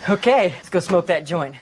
Okay, let's go smoke that joint.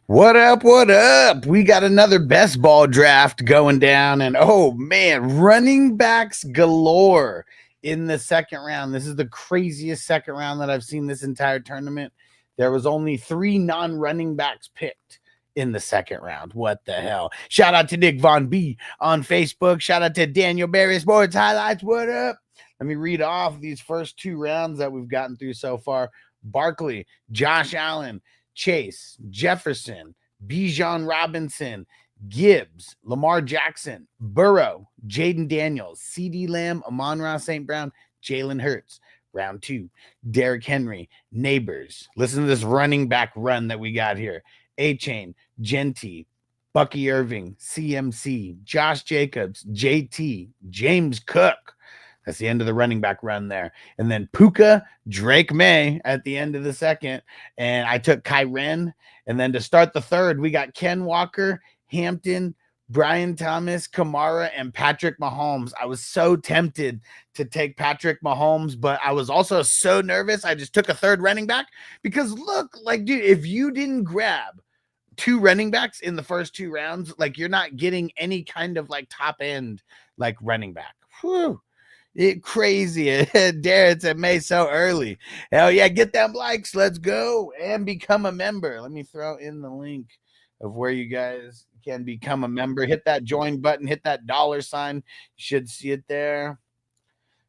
What up? What up? We got another best ball draft going down, and oh man, running backs galore in the second round. This is the craziest second round that I've seen this entire tournament. There was only 3 non-running backs picked in the second round. What the hell? Shout out to Nick Von B on Facebook. Shout out to Daniel Barry Sports Highlights. What up? Let me read off these first 2 rounds that we've gotten through so far. Barkley, Josh Allen, Chase, Jefferson, Bijan Robinson, Gibbs, Lamar Jackson, Burrow, Jaden Daniels, CeeDee Lamb, Amon-Ra St. Brown, Jalen Hurts. Round 2, Derrick Henry, Neighbors. Listen to this running back run that we got here. A-Chain, Genty, Bucky Irving, CMC, Josh Jacobs, JT, James Cook. That's the end of the running back run there. And then Puka, Drake May at the end of the second. And I took Kyren. And then to start the third, we got Ken Walker, Hampton, Brian Thomas, Kamara, and Patrick Mahomes. I was so tempted to take Patrick Mahomes, but I was also so nervous. I just took a third running back because look, like, dude, if you didn't grab 2 running backs in the first 2 rounds, like, you're not getting any kind of like top end like running back. Whew. Crazy. Darren said May so early. Hell yeah, get them likes. Let's go and become a member. Let me throw in the link of where you guys can become a member. Hit that join button, hit that $sign. You should see it there.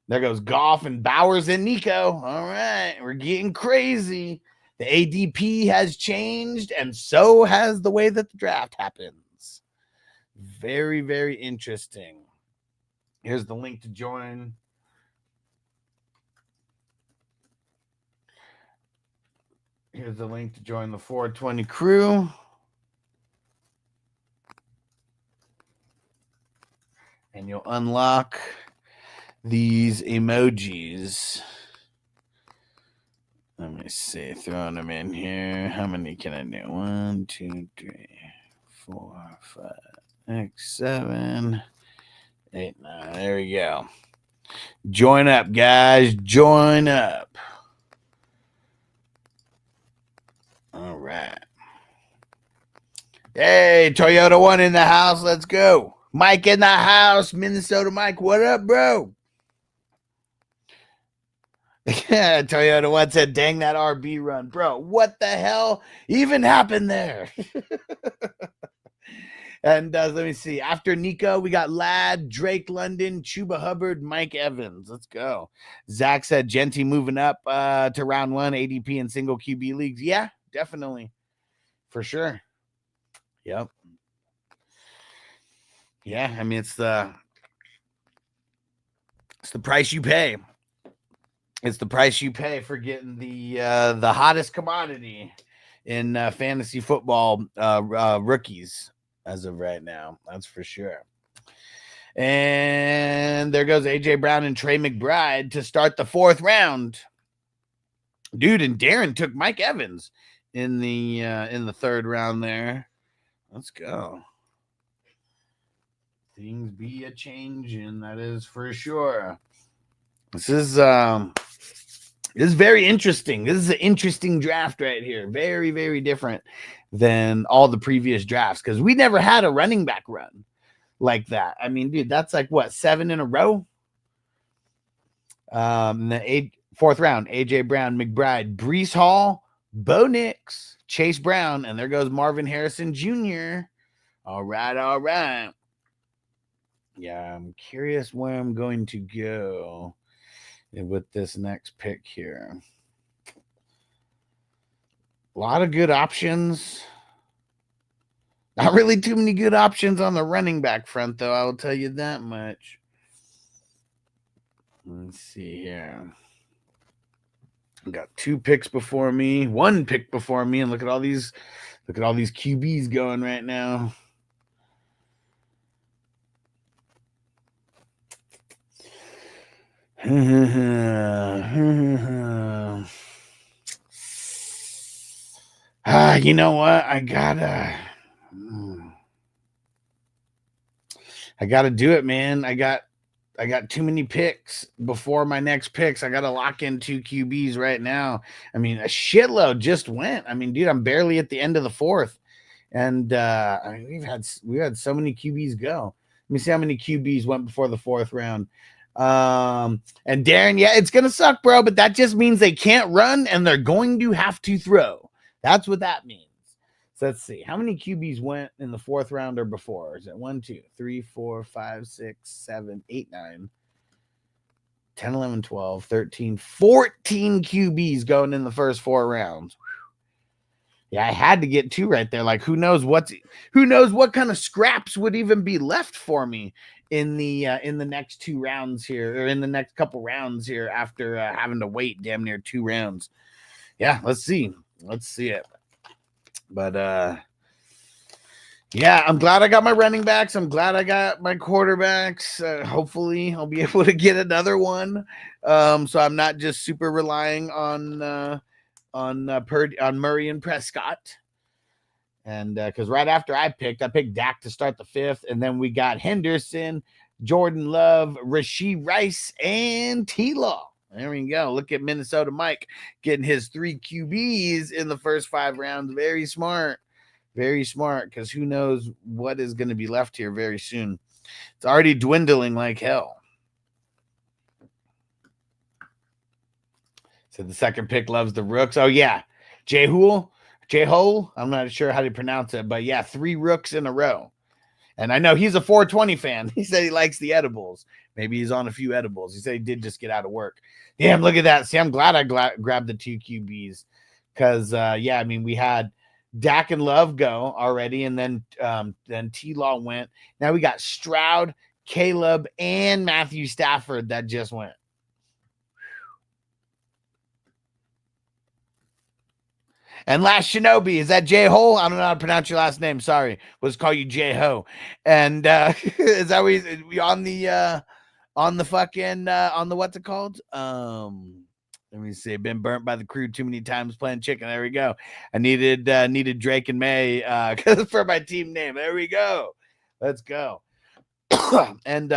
There goes Goff and Bowers and Nico. All right, we're getting crazy. The ADP has changed, and so has the way that the draft happens. Very, very interesting. Here's the link to join. Here's the link to join the 420 crew. And you'll unlock these emojis. Let me see, throwing them in here. How many can I do? 1, 2, 3, 4, 5, 6, 7, 8, 9. There we go. Join up, guys. Join up. All right. Hey, Toyota One in the house. Let's go. Mike in the house. Minnesota Mike. What up, bro? Yeah, Toyota One said, dang that RB run. Bro, what the hell even happened there? And let me see. After Nico, we got Ladd, Drake London, Chuba Hubbard, Mike Evans. Let's go. Zach said Genty moving up to round 1, ADP and single QB leagues. Yeah, definitely. For sure. Yep. Yeah, I mean, it's the price you pay. It's the price you pay for getting the hottest commodity in fantasy football rookies as of right now. That's for sure. And there goes AJ Brown and Trey McBride to start the 4th round. Dude, and Darren took Mike Evans in the 3rd round there. Let's go. Things be a changing, that is for sure. This is very interesting. This is an interesting draft right here. Very, very different than all the previous drafts because we never had a running back run like that. I mean, dude, that's like what, 7 in a row? The 4th round, AJ Brown, McBride, Breece Hall, Bo Nix, Chase Brown, and there goes Marvin Harrison Jr. All right, all right. Yeah, I'm curious where I'm going to go with this next pick here. A lot of good options. Not really too many good options on the running back front, though. I will tell you that much. Let's see here. I got 2 picks before me, 1 pick before me, and look at all these QBs going right now. You know what? I gotta do it, man. I got I got too many picks before my next picks. I got to lock in 2 QBs right now. I mean, a shitload just went. I mean, dude, I'm barely at the end of the fourth. And I mean, we've had so many QBs go. Let me see how many QBs went before the fourth round. And Darren, yeah, it's gonna suck, bro, but that just means they can't run and they're going to have to throw. That's what that means. So let's see. How many QBs went in the fourth round or before? Is it 1, 2, 3, 4, 5, 6, 7, 8, 9, 10, 11, 12, 13, 14 QBs going in the first 4 rounds. Yeah, I had to get 2 right there. Like, who knows what kind of scraps would even be left for me in the next 2 rounds here, or in the next couple rounds here after having to wait damn near 2 rounds. Yeah, let's see it. But yeah, I'm glad I got my running backs. I'm glad I got my quarterbacks. Hopefully I'll be able to get another one. So I'm not just super relying on Murray and Prescott. And because right after I picked Dak to start the 5th, and then we got Henderson, Jordan Love, Rashee Rice, and T-Law. There we go. Look at Minnesota Mike getting his 3 QBs in the first 5 rounds. Very smart. Very smart, because who knows what is going to be left here very soon. It's already dwindling like hell. So the second pick loves the rooks. Oh, yeah. J-Hole. I'm not sure how to pronounce it, but yeah, 3 rooks in a row. And I know he's a 420 fan. He said he likes the edibles. Maybe he's on a few edibles. He said he did just get out of work. Damn, look at that. See, I'm glad I grabbed the 2 QBs. Because, yeah, I mean, we had Dak and Love go already, and then T-Law went. Now we got Stroud, Caleb, and Matthew Stafford that just went. And last Shinobi, is that J-Ho? I don't know how to pronounce your last name. Sorry. Let's call you J-Ho. And is that we on the fucking on the what's it called? Let me see. Been burnt by the crew too many times playing chicken. There we go. I needed Drake and May for my team name. There we go. Let's go. And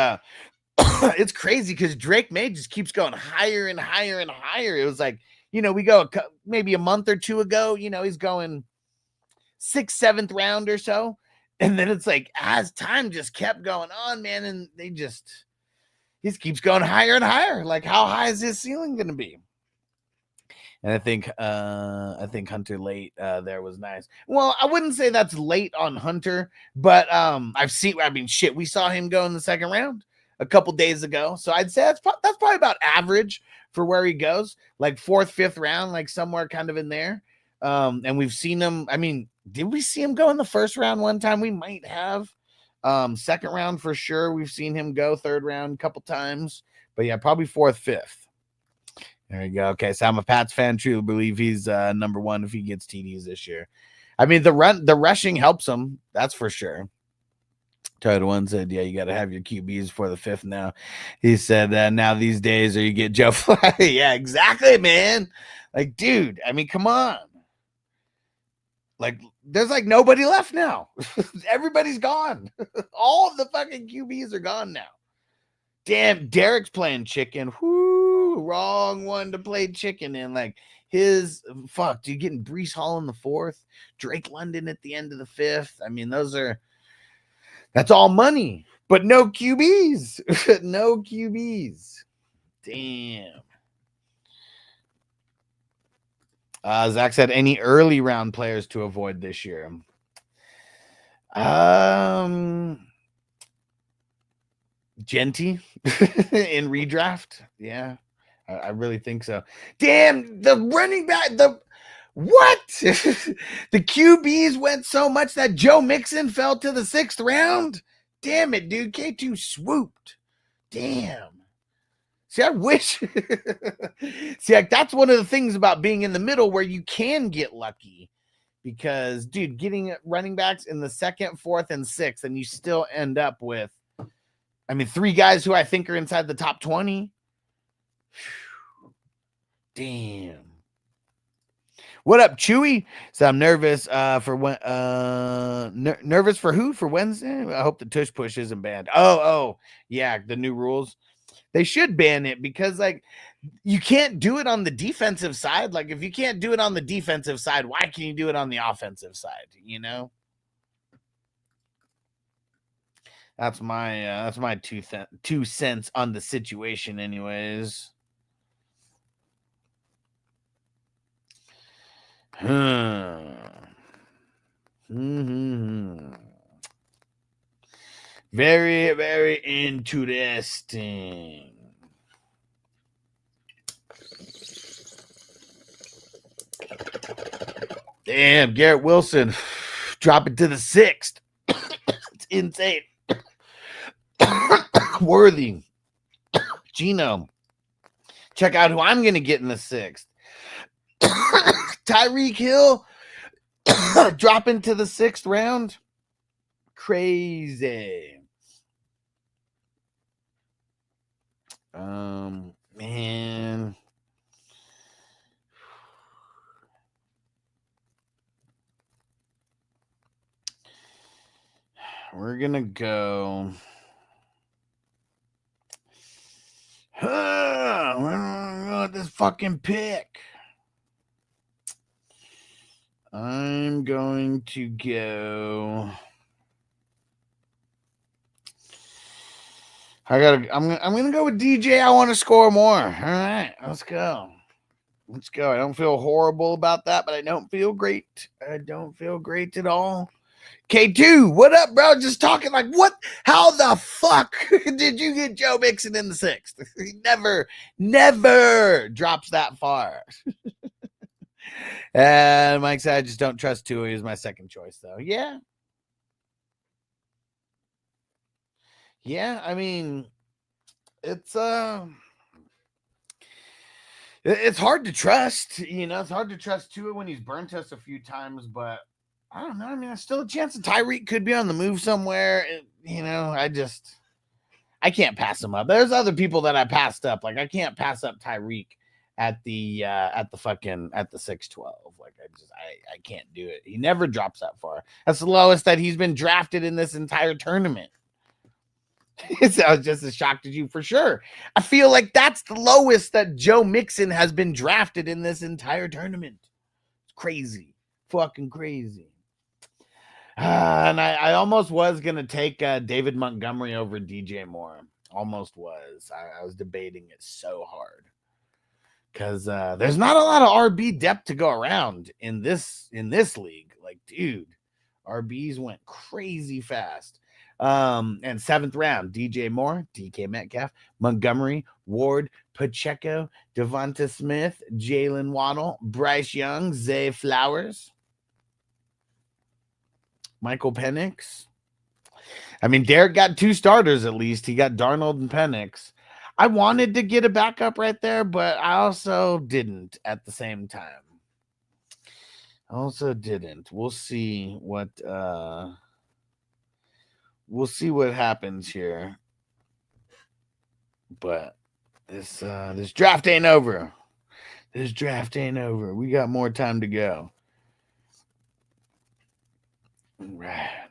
it's crazy because Drake May just keeps going higher and higher and higher. It was like, you know, we go maybe a month or 2 ago, you know, he's going 6th, 7th round or so. And then it's like, as time just kept going on, man, and he just keeps going higher and higher. Like, how high is his ceiling going to be? And I think Hunter late there was nice. Well, I wouldn't say that's late on Hunter, but we saw him go in the 2nd round a couple days ago. So I'd say that's probably about average for where he goes, like 4th, 5th round, like somewhere kind of in there. And we've seen him. I mean, did we see him go in the 1st round one time? We might have. 2nd round for sure. We've seen him go 3rd round a couple times, but yeah, probably 4th, 5th. There you go. Okay, so I'm a Pats fan. Truly believe he's number 1 if he gets TDs this year. I mean, the rushing helps him. That's for sure. Total One said, yeah, you got to have your QBs for the 5th now. He said, now these days, or you get Joe Fly. Yeah, exactly, man. Like, dude, I mean, come on. Like, there's like nobody left now. Everybody's gone. All of the fucking QBs are gone now. Damn, Derek's playing chicken. Whoo, wrong one to play chicken in. Like, dude, getting Breece Hall in the 4th, Drake London at the end of the 5th. I mean, that's all money, but no QBs. No QBs. Damn. Zach said, any early round players to avoid this year? Genty in redraft. Yeah, I really think so. Damn, the running back, what? The QBs went so much that Joe Mixon fell to the 6th round. Damn it, dude. K2 swooped. Damn. See, I wish. See, like, that's one of the things about being in the middle where you can get lucky. Because, dude, getting running backs in the 2nd, 4th, and 6th, and you still end up with, 3 guys who I think are inside the top 20. Damn. What up, Chewy? So I'm nervous for when nervous for who? For Wednesday? I hope the tush push isn't banned. Oh, yeah, the new rules. They should ban it because like you can't do it on the defensive side. Like if you can't do it on the defensive side, why can you do it on the offensive side? You know? That's my 2 cents on the situation, anyways. Very, very interesting. Damn, Garrett Wilson dropping to the 6th. It's insane. Worthy. Gino. Check out who I'm going to get in the 6th. Tyreek Hill dropping to the 6th round. Crazy. Man. We're going to go. We're going to go with this fucking pick. I'm going to go. I'm gonna go with DJ. I want to score more. All right, let's go. Let's go. I don't feel horrible about that, but I don't feel great. I don't feel great at all. K2, what up, bro? Just talking like what? How the fuck did you get Joe Mixon in the 6th? He never drops that far. And Mike said, I just don't trust Tua. He's my second choice, though. Yeah. Yeah, I mean, it's hard to trust, you know. It's hard to trust Tua when he's burnt us a few times, but I don't know. I mean, there's still a chance that Tyreek could be on the move somewhere. You know, I can't pass him up. There's other people that I passed up. Like I can't pass up Tyreek at the 6-12. Like I can't do it. He never drops that far. That's the lowest that he's been drafted in this entire tournament. So I was just as shocked as you for sure. I feel like that's the lowest that Joe Mixon has been drafted in this entire tournament. It's crazy. Fucking crazy. And I almost was going to take David Montgomery over DJ Moore. Almost was. I was debating it so hard. Because there's not a lot of RB depth to go around in this league. Like, dude, RBs went crazy fast. And 7th round, DJ Moore, DK Metcalf, Montgomery, Ward, Pacheco, Devonta Smith, Jalen Waddle, Bryce Young, Zay Flowers, Michael Penix. I mean, Derek got 2 starters at least. He got Darnold and Penix. I wanted to get a backup right there, but I also didn't at the same time. We'll see what happens here. But this draft ain't over. We got more time to go. Right.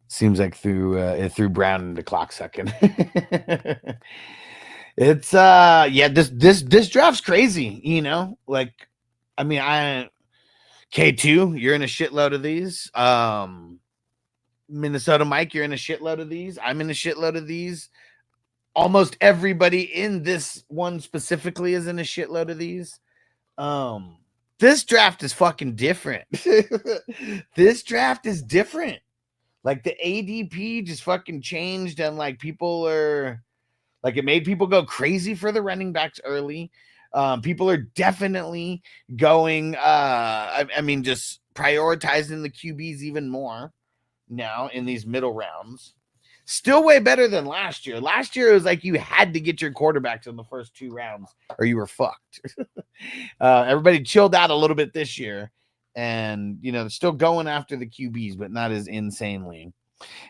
Seems like it threw Brown into clock second. It's this draft's crazy, you know? Like, I mean, K2, you're in a shitload of these. Minnesota Mike, you're in a shitload of these. I'm in a shitload of these. Almost everybody in this one specifically is in a shitload of these. This draft is fucking different. This draft is different. Like the ADP just fucking changed, and like people are like, it made people go crazy for the running backs early. People are definitely going, just prioritizing the QBs even more now in these middle rounds. Still way better than last year. Last year, it was like you had to get your quarterbacks in the first 2 rounds or you were fucked. Everybody chilled out a little bit this year. And, you know, they're still going after the QBs, but not as insanely.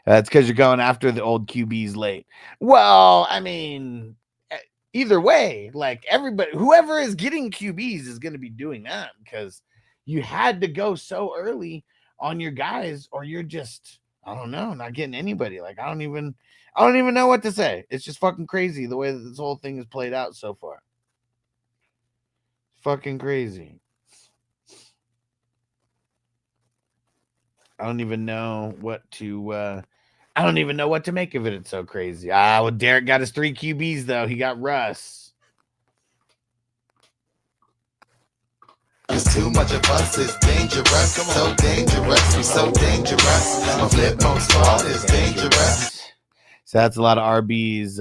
It's because you're going after the old QBs late. Well, I mean, either way, like everybody, whoever is getting QBs is going to be doing that because you had to go so early on your guys, or you're just, I don't know, not getting anybody. Like I don't even know what to say. It's just fucking crazy the way that this whole thing has played out so far. Fucking crazy. I don't even know what to make of it. It's so crazy. Well, Derek got his 3 QBs though. He got Russ. It's too much of us, it's dangerous. So dangerous, we so dangerous. My flip mode squad is dangerous. So that's a lot of RBs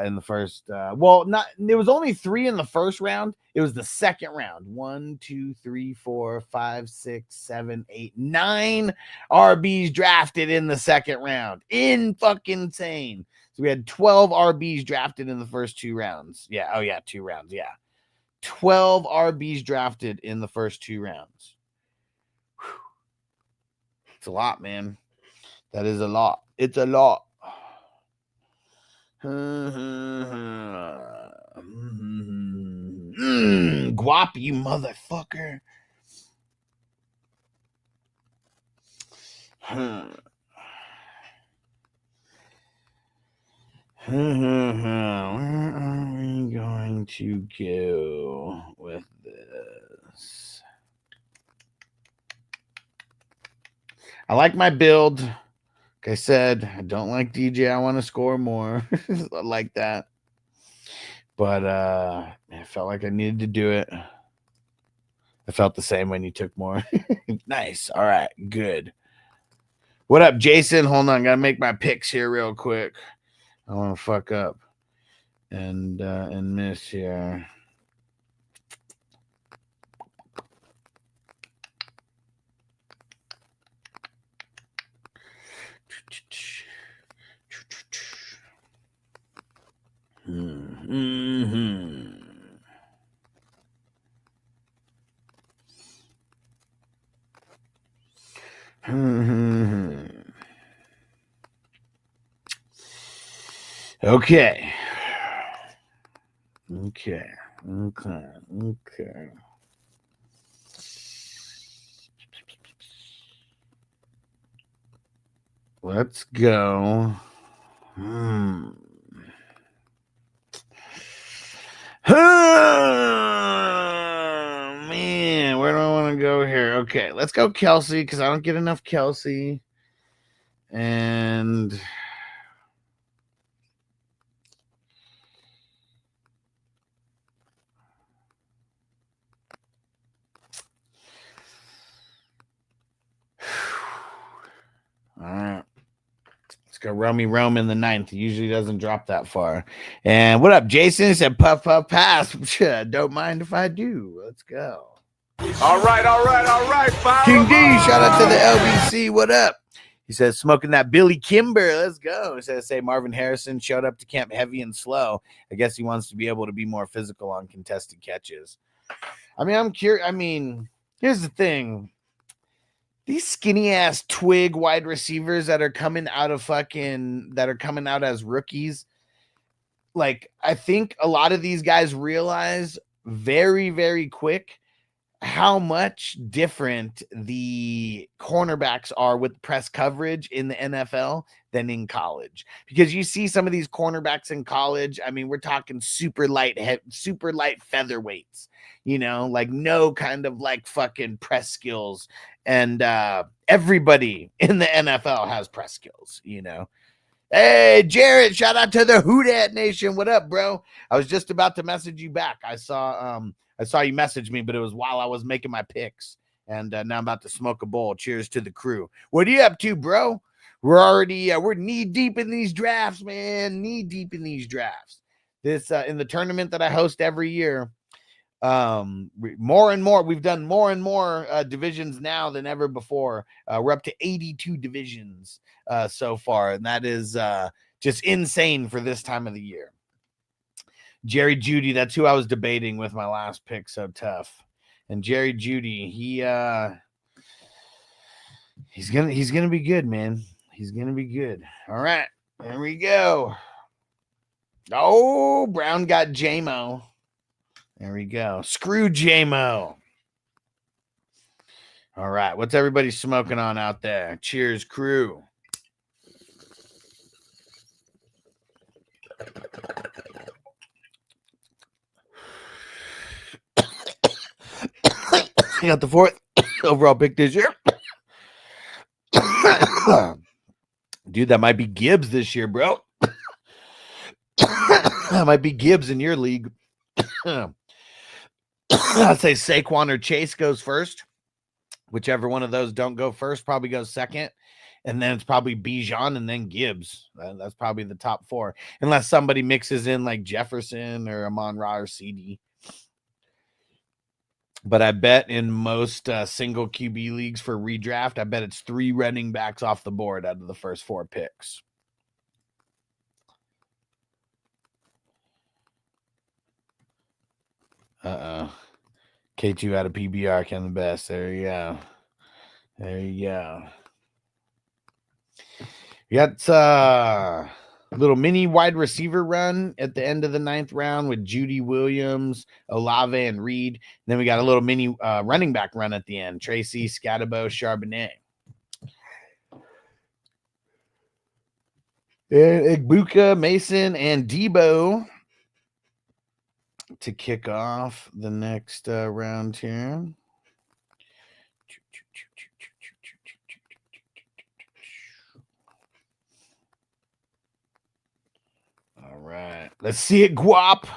in the first. Well, not there was only 3 in the first round. It was the second round. 1, 2, 3, 4, 5, 6, 7, 8, 9 RBs drafted in the second round. In fucking insane. So we had 12 RBs drafted in the first 2 rounds. Yeah. Oh yeah, 2 rounds. Yeah. 12 RBs drafted in the first 2 rounds. Whew. It's a lot, man. That is a lot. It's a lot. Guap, you motherfucker. Where are we going to go with this? I like my build. Like I said, I don't like DJ. I want to score more. I like that. But I felt like I needed to do it. I felt the same when you took more. Nice. All right. Good. What up, Jason? Hold on. Gotta make my picks here real quick. I want to fuck up and miss here. Okay. Let's go. Man, where do I want to go here? Okay, let's go Kelsey because I don't get enough Kelsey. And all right. Let's go Romy Rome in the 9th. He usually doesn't drop that far. And what up, Jason? He said, puff, puff, pass. Don't mind if I do. Let's go. All right. King D, shout out to the LBC. What up? He says, smoking that Billy Kimber. Let's go. He says, say Marvin Harrison showed up to camp heavy and slow. I guess he wants to be able to be more physical on contested catches. I mean, I'm curious. I mean, here's the thing. These skinny ass twig wide receivers that are coming out as rookies. Like, I think a lot of these guys realize very, very quick how much different the cornerbacks are with press coverage in the NFL than in college. Because you see some of these cornerbacks in college, I mean, we're talking super light featherweights, you know, like no kind of like fucking press skills. And everybody in the NFL has press skills, you know. Hey, Jared, shout out to the Houdat Nation. What up, bro? I was just about to message you back. I saw you message me, but it was while I was making my picks. And now I'm about to smoke a bowl. Cheers to the crew. What are you up to, bro? We're already we're knee deep in these drafts, man. Knee deep in these drafts. This in the tournament that I host every year. More and more, we've done more and more divisions now than ever before. We're up to 82 divisions so far, and that is just insane for this time of the year. Jerry Jeudy, that's who I was debating with my last pick. So tough. And Jerry Jeudy, he's gonna be good, man. He's gonna be good. All right, there we go. Oh, Brown got J-Mo. There we go. Screw J-Mo. All right. What's everybody smoking on out there? Cheers, crew. You got the fourth overall pick this year. Dude, that might be Gibbs this year, bro. That might be Gibbs in your league. I'd say Saquon or Chase goes first. Whichever one of those don't go first probably goes second. And then it's probably Bijan and then Gibbs. That's probably the top four. Unless somebody mixes in like Jefferson or Amon-Ra or CD. But I bet in most single QB leagues for redraft, I bet it's 3 running backs off the board out of the first 4 picks. K2 out of PBR, Ken the best. There you go. There you go. We got a little mini wide receiver run at the end of the 9th round with Judy Williams, Olave, and Reed. Then we got a little mini running back run at the end. Tracy, Scatabo, Charbonnet. Igbuka, Mason, and Debo to kick off the next round here. All right. Let's see it, Guap.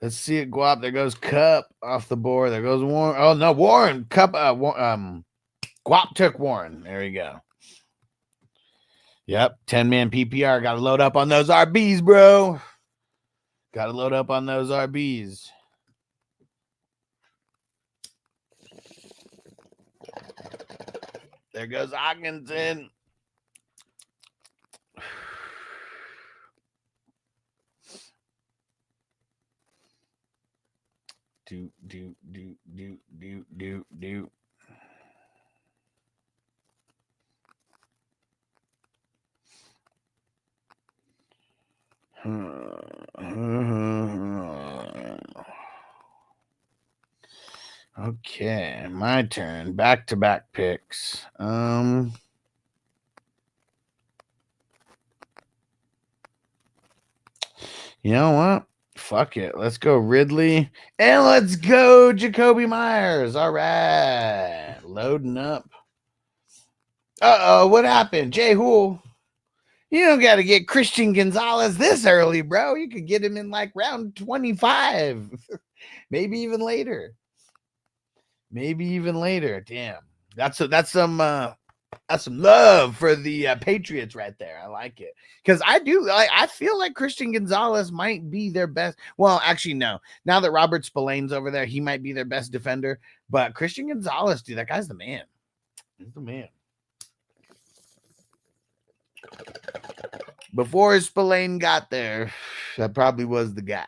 Let's see it, Guap. There goes Cup off the board. There goes Warren. Oh, no, Warren. Cup. Guap took Warren. There you go. Yep. 10-man PPR. Got to load up on those RBs, bro. Got to load up on those RBs. There goes Hockenson. Do. Okay, my turn. Back-to-back picks. You know what? Fuck it. Let's go Ridley. And let's go Jacoby Myers. All right. Loading up. Uh-oh, what happened? Jay Hool. You don't got to get Christian Gonzalez this early, bro. You could get him in like round 25. Maybe even later. Damn. That's some love for the Patriots right there. I like it. Because I feel like Christian Gonzalez might be their best. Well, actually, no. Now that Robert Spillane's over there, he might be their best defender. But Christian Gonzalez, dude, that guy's the man. He's the man. Before Spillane got there, that probably was the guy.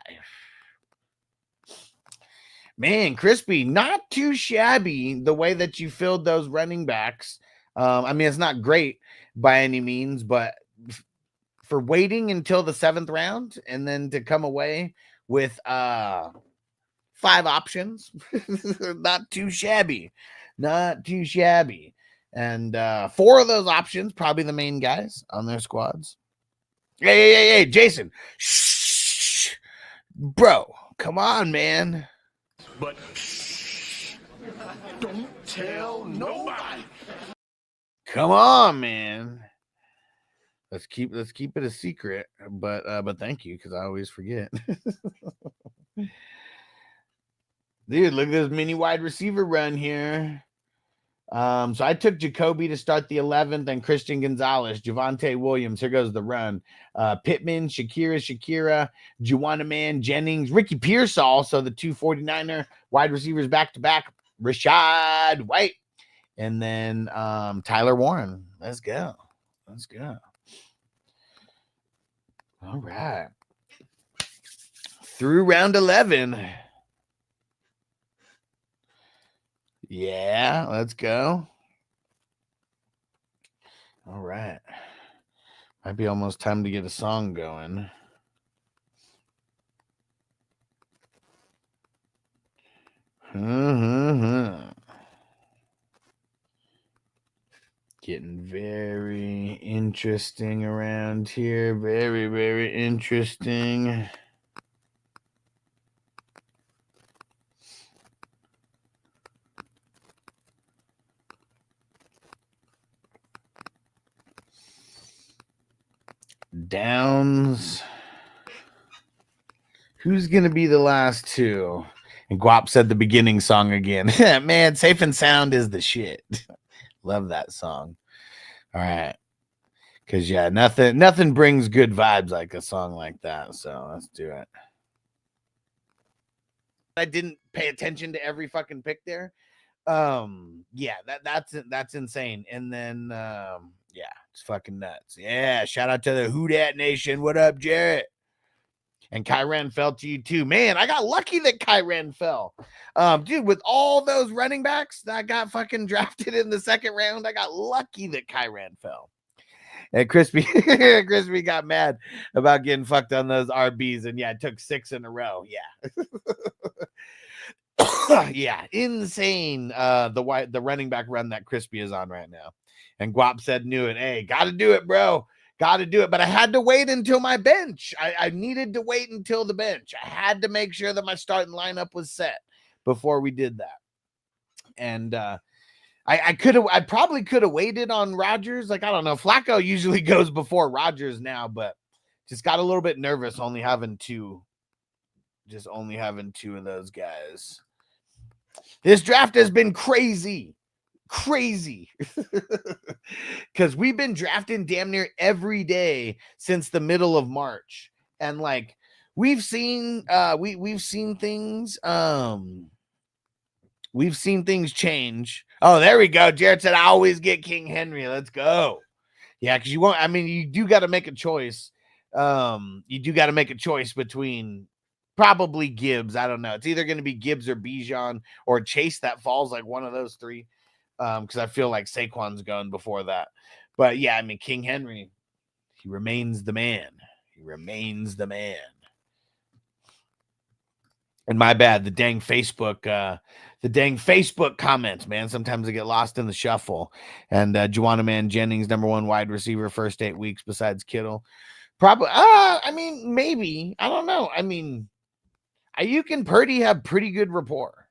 Man, Crispy, not too shabby the way that you filled those running backs. I mean, it's not great by any means, but for waiting until the 7th round and then to come away with 5 options, not too shabby. And 4 of those options, probably the main guys on their squads. Hey, Jason. Shh. Bro, come on, man. But don't tell nobody. Come on, man. Let's keep it a secret, but thank you, because I always forget. Dude, look at this mini wide receiver run here. So I took Jacoby to start the 11th and Christian Gonzalez, Javonte Williams. Here goes the run. Pittman, Shakira, Juwanna Man, Jennings, Ricky Pearsall. So the 2 49er wide receivers back-to-back, Rashad White, and then Tyler Warren. Let's go. All right. Through round 11. Yeah, let's go. All right. Might be almost time to get a song going. Getting very interesting around here. Very, very interesting. Downs. Who's going to be the last two? And Guap said the beginning song again. Man, Safe and Sound is the shit. Love that song. All right. Because, yeah, nothing brings good vibes like a song like that. So let's do it. I didn't pay attention to every fucking pick there. Yeah, that's insane. And then, yeah, it's fucking nuts. Yeah, shout out to the Who Dat Nation. What up, Jarrett? And Kyren fell to you too. Man, I got lucky that Kyren fell. Dude, with all those running backs that got fucking drafted in the second round, I got lucky that Kyren fell. And Crispy got mad about getting fucked on those RBs. And yeah, it took 6 in a row. Yeah. Yeah, insane. The running back run that Crispy is on right now. And Guap said, knew it. Hey, got to do it, bro. Got to do it. But I had to wait until my bench. I needed to wait until the bench. I had to make sure that my starting lineup was set before we did that. And I probably could have waited on Rodgers. Like, I don't know. Flacco usually goes before Rodgers now, but just got a little bit nervous only having two. Just only having 2 of those guys. This draft has been crazy. Because we've been drafting damn near every day since the middle of March. And like we've seen we've seen things change. Oh, there we go. Jared said I always get King Henry. Let's go. Yeah, because you do got to make a choice. You do got to make a choice between probably Gibbs. I don't know. It's either going to be Gibbs or Bijan or Chase that falls, like one of those 3. Because I feel like Saquon's going before that. But yeah, I mean, King Henry, he remains the man. And my bad, the dang Facebook comments, man. Sometimes they get lost in the shuffle. And Juwanna Man Jennings, #1 wide receiver, first 8 weeks besides Kittle. Probably, I mean, maybe. I don't know. I mean, Ayuk and Purdy have pretty good rapport.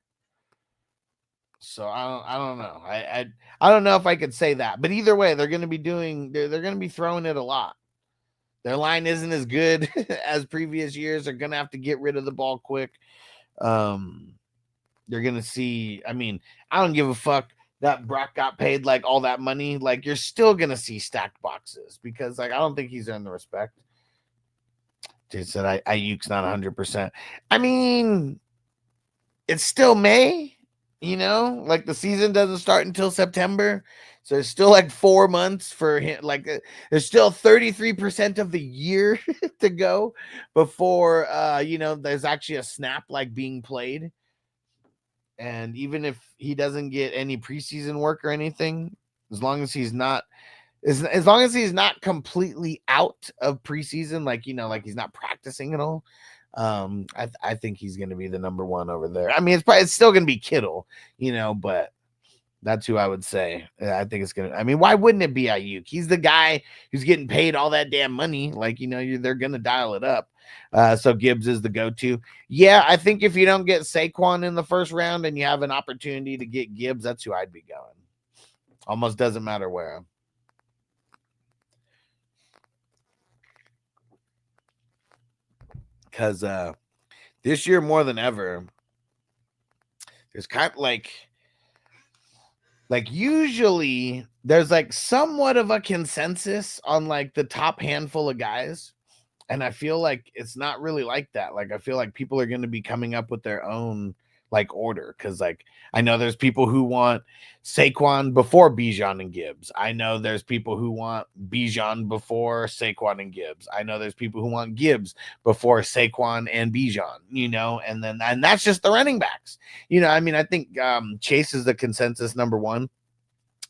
So I don't know. I don't know if I could say that. But either way, they're going to be they're going to be throwing it a lot. Their line isn't as good as previous years. They're going to have to get rid of the ball quick. They're going to see, I mean, I don't give a fuck that Brock got paid like all that money. Like, you're still going to see stacked boxes because like I don't think he's earned the respect. Dude said Ayuk's not 100%. I mean, it's still May, you know, like the season doesn't start until September. So there's still like 4 months for him. Like there's still 33% of the year to go before, you know, there's actually a snap like being played. And even if he doesn't get any preseason work or anything, as long as he's not completely out of preseason, like, you know, like he's not practicing at all, I think he's going to be the #1 over there. I mean, it's still going to be Kittle, you know, but that's who I would say. I think it's going to, I mean, why wouldn't it be Ayuk? He's the guy who's getting paid all that damn money. Like, you know, they're going to dial it up. So Gibbs is the go-to. Yeah, I think if you don't get Saquon in the first round and you have an opportunity to get Gibbs, that's who I'd be going. Almost doesn't matter where. Because this year more than ever, there's kind of like usually there's like somewhat of a consensus on like the top handful of guys. And I feel like it's not really like that. Like, I feel like people are going to be coming up with their own like order. Cause like, I know there's people who want Saquon before Bijan and Gibbs. I know there's people who want Bijan before Saquon and Gibbs. I know there's people who want Gibbs before Saquon and Bijan, you know, and that's just the running backs, you know. I mean, I think Chase is the consensus #1.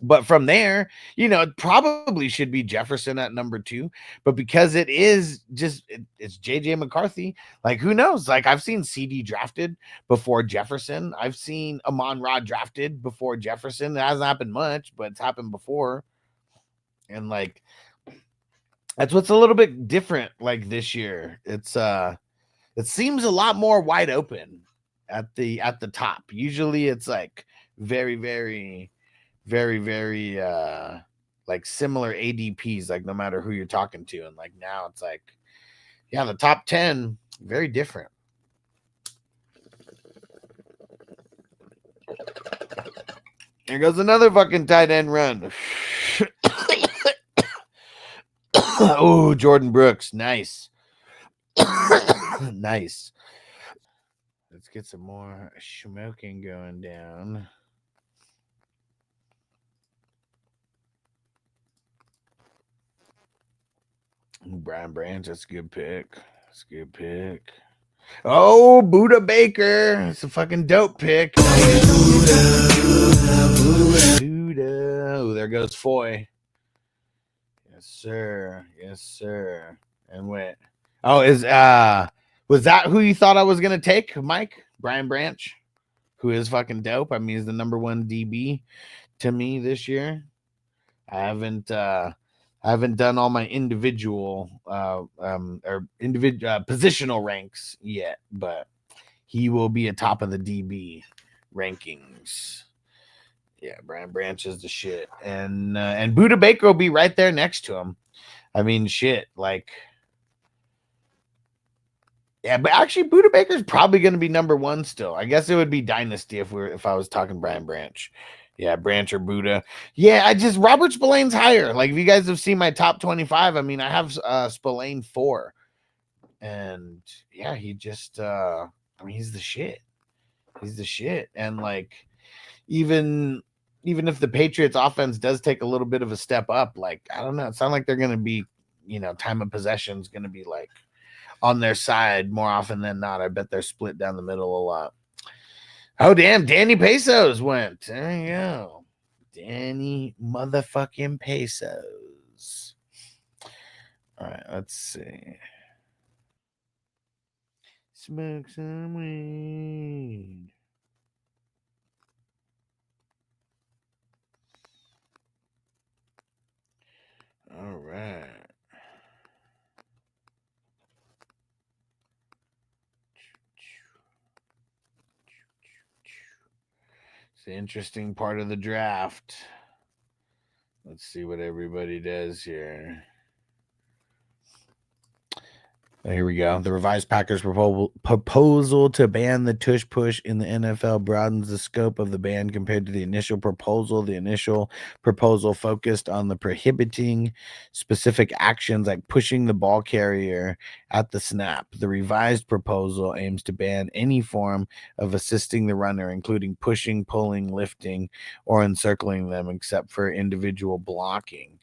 But from there, it probably should be Jefferson at number 2. But because it is it's JJ McCarthy, like who knows? Like I've seen CD drafted before Jefferson. I've seen Amon-Ra drafted before Jefferson. It hasn't happened much, but it's happened before. And like that's what's a little bit different like this year. It seems a lot more wide open at the top. Usually it's like very, very, very, very like similar ADPs, like no matter who you're talking to. And like now it's like, yeah, the top 10, very different. Here goes another fucking tight end run. Oh, Jordan Brooks. Nice. Nice. Let's get some more smoking going down. Brian Branch, that's a good pick. That's a good pick. Oh, Buda Baker. It's a fucking dope pick. Buda. Oh, there goes Foy. Yes, sir. Yes, sir. And wait. Oh, was that who you thought I was gonna take, Mike? Brian Branch, who is fucking dope. I mean, he's the number 1 DB to me this year. I haven't done all my individual positional ranks yet, but he will be atop of the DB rankings. Yeah, Brian Branch is the shit, and Buda Baker will be right there next to him. I mean, shit, like, yeah, but actually, Buda Baker's probably going to be number 1 still. I guess it would be Dynasty if I was talking Brian Branch. Yeah, Branch or Buda. Yeah, Robert Spillane's higher. Like, if you guys have seen my top 25, I mean, I have Spillane 4. And yeah, he just I mean, he's the shit. He's the shit. And like, even if the Patriots offense does take a little bit of a step up, like, I don't know, it sounds like they're gonna be, time of possession is gonna be like on their side more often than not. I bet they're split down the middle a lot. Oh, damn. Danny Pesos went. There you go. Danny motherfucking Pesos. All right, let's see. Smoke some weed. All right. It's the interesting part of the draft. Let's see what everybody does here. Here we go. The revised Packers proposal to ban the tush push in the NFL broadens the scope of the ban compared to the initial proposal. The initial proposal focused on the prohibiting specific actions like pushing the ball carrier at the snap. The revised proposal aims to ban any form of assisting the runner, including pushing, pulling, lifting, or encircling them, except for individual blocking.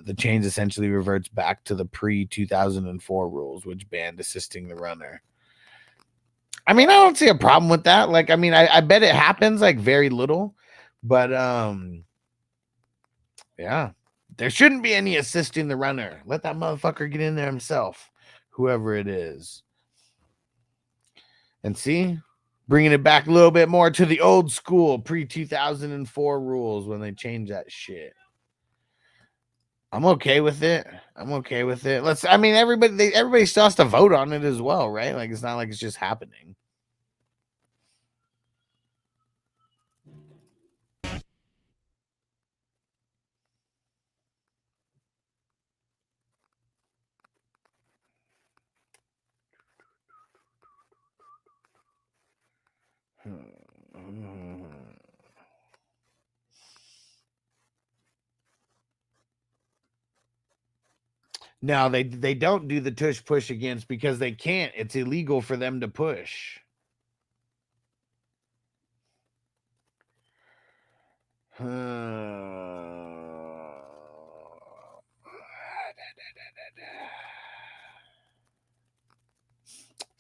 The change essentially reverts back to the pre-2004 rules, which banned assisting the runner. I mean, I don't see a problem with that. Like, I mean, I bet it happens like very little, but yeah, there shouldn't be any assisting the runner. Let that motherfucker get in there himself, whoever it is. And see, bringing it back a little bit more to the old school pre-2004 rules when they changed that shit. I'm okay with it. I'm okay with it. I mean, everybody still has to vote on it as well, right? Like, it's not like it's just happening. No, they don't do the tush push against because they can't. It's illegal for them to push. Let's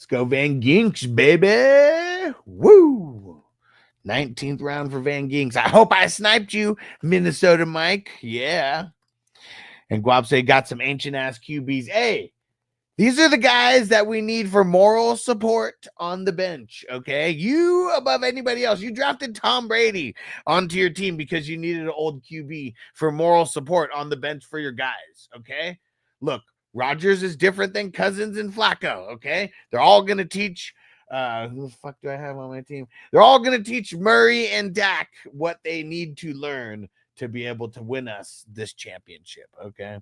go Van Ginks, baby. Woo! 19th round for Van Ginks. I hope I sniped you, Minnesota Mike. Yeah. And Guapse got some ancient ass QBs. Hey, these are the guys that we need for moral support on the bench, okay? You above anybody else. You drafted Tom Brady onto your team because you needed an old QB for moral support on the bench for your guys, okay? Look, Rodgers is different than Cousins and Flacco, okay? They're all going to teach who the fuck do I have on my team? They're all going to teach Murray and Dak what they need to learn to be able to win us this championship, okay?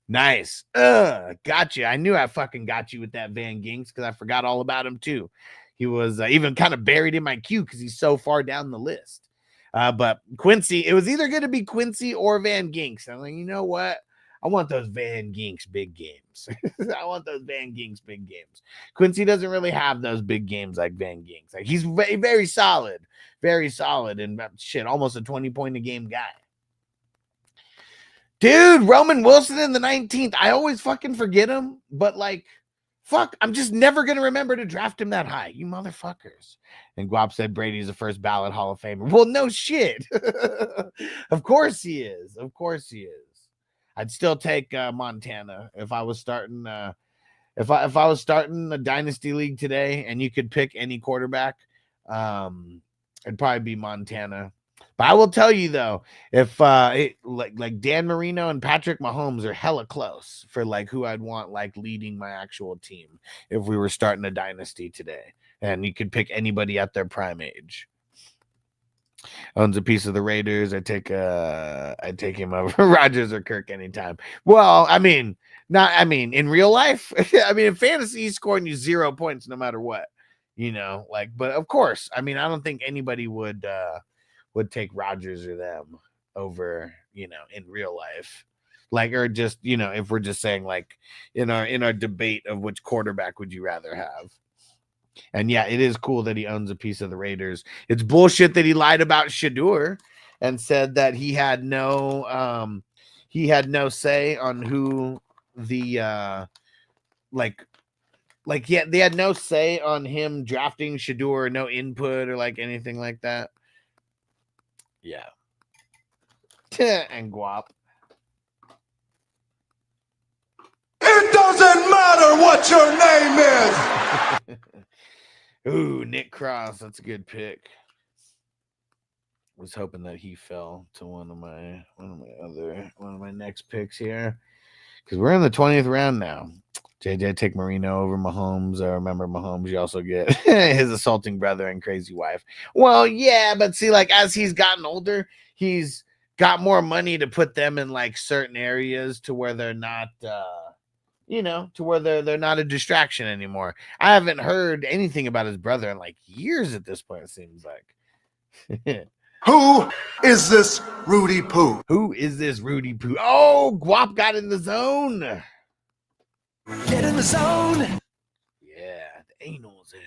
Nice. Gotcha. I knew I fucking got you with that Van Ginks because I forgot all about him too. He was even kind of buried in my queue because he's so far down the list. But Quincy, it was either going to be Quincy or Van Ginks. I'm like, you know what? I want those Van Ginks big games. I want those Van Ginks big games. Quincy doesn't really have those big games like Van Ginks. Like he's very solid, and shit, almost a 20-point a game guy. Dude, Roman Wilson in the 19th. I always fucking forget him, but like, fuck, I'm just never going to remember to draft him that high. You motherfuckers. And Guap said Brady's the first ballot Hall of Famer. Well, no shit. Of course he is. Of course he is. I'd still take Montana if I was starting. If I was starting a dynasty league today, and you could pick any quarterback, it'd probably be Montana. But I will tell you though, if like Dan Marino and Patrick Mahomes are hella close for like who I'd want like leading my actual team if we were starting a dynasty today, and you could pick anybody at their prime age. Owns a piece of the Raiders. I take him over Rodgers or Kirk anytime. Well, I mean, in real life, I mean in fantasy, he's scoring you 0 points no matter what, you know. Like, but of course, I mean, I don't think anybody would take Rodgers or them over, you know, in real life. Like, or just, you know, if we're just saying like in our debate of which quarterback would you rather have. And yeah, it is cool that he owns a piece of the Raiders. It's bullshit that he lied about Shador and said that he had no say on who the yeah, they had no say on him drafting Shador, no input or like anything like that. Yeah. And Guap. It doesn't matter what your name is. Ooh, Nick Cross. That's a good pick. Was hoping that he fell to one of my next picks here. Because we're in the 20th round now. JJ take Marino over Mahomes. Remember Mahomes, you also get his assaulting brother and crazy wife. Well, yeah, but see, like as he's gotten older, he's got more money to put them in like certain areas to where they're not to where they're not a distraction anymore. I haven't heard anything about his brother in like years at this point, it seems like. Who is this Rudy Poo? Who is this Rudy Poo? Oh, Guap got in the zone. Get in the zone. Yeah, the anal zone.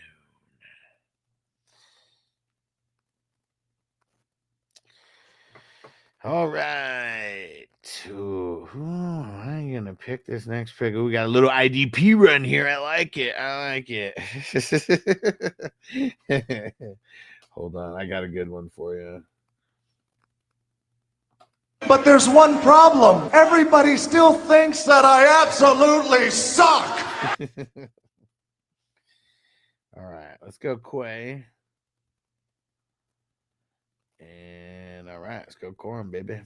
All right. Ooh, who am I gonna pick this next pick? We got a little IDP run here. I like it. Hold on, I got a good one for you. But there's one problem. Everybody still thinks that I absolutely suck. All right, let's go Quay. And all right, let's go Corum, baby.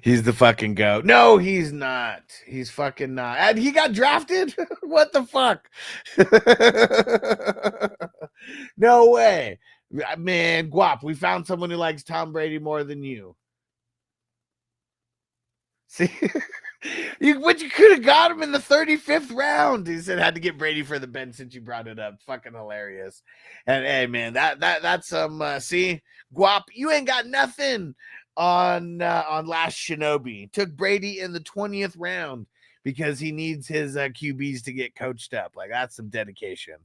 He's the fucking goat. No, he's not. He's fucking not. And he got drafted? What the fuck? No way. Man, Guap, we found someone who likes Tom Brady more than you. See? You could have got him in the 35th round. He said had to get Brady for the bench since you brought it up. Fucking hilarious. And hey, man, that's some see, Guap, you ain't got nothing on Last Shinobi. Took Brady in the 20th round because he needs his QBs to get coached up. Like, that's some dedication.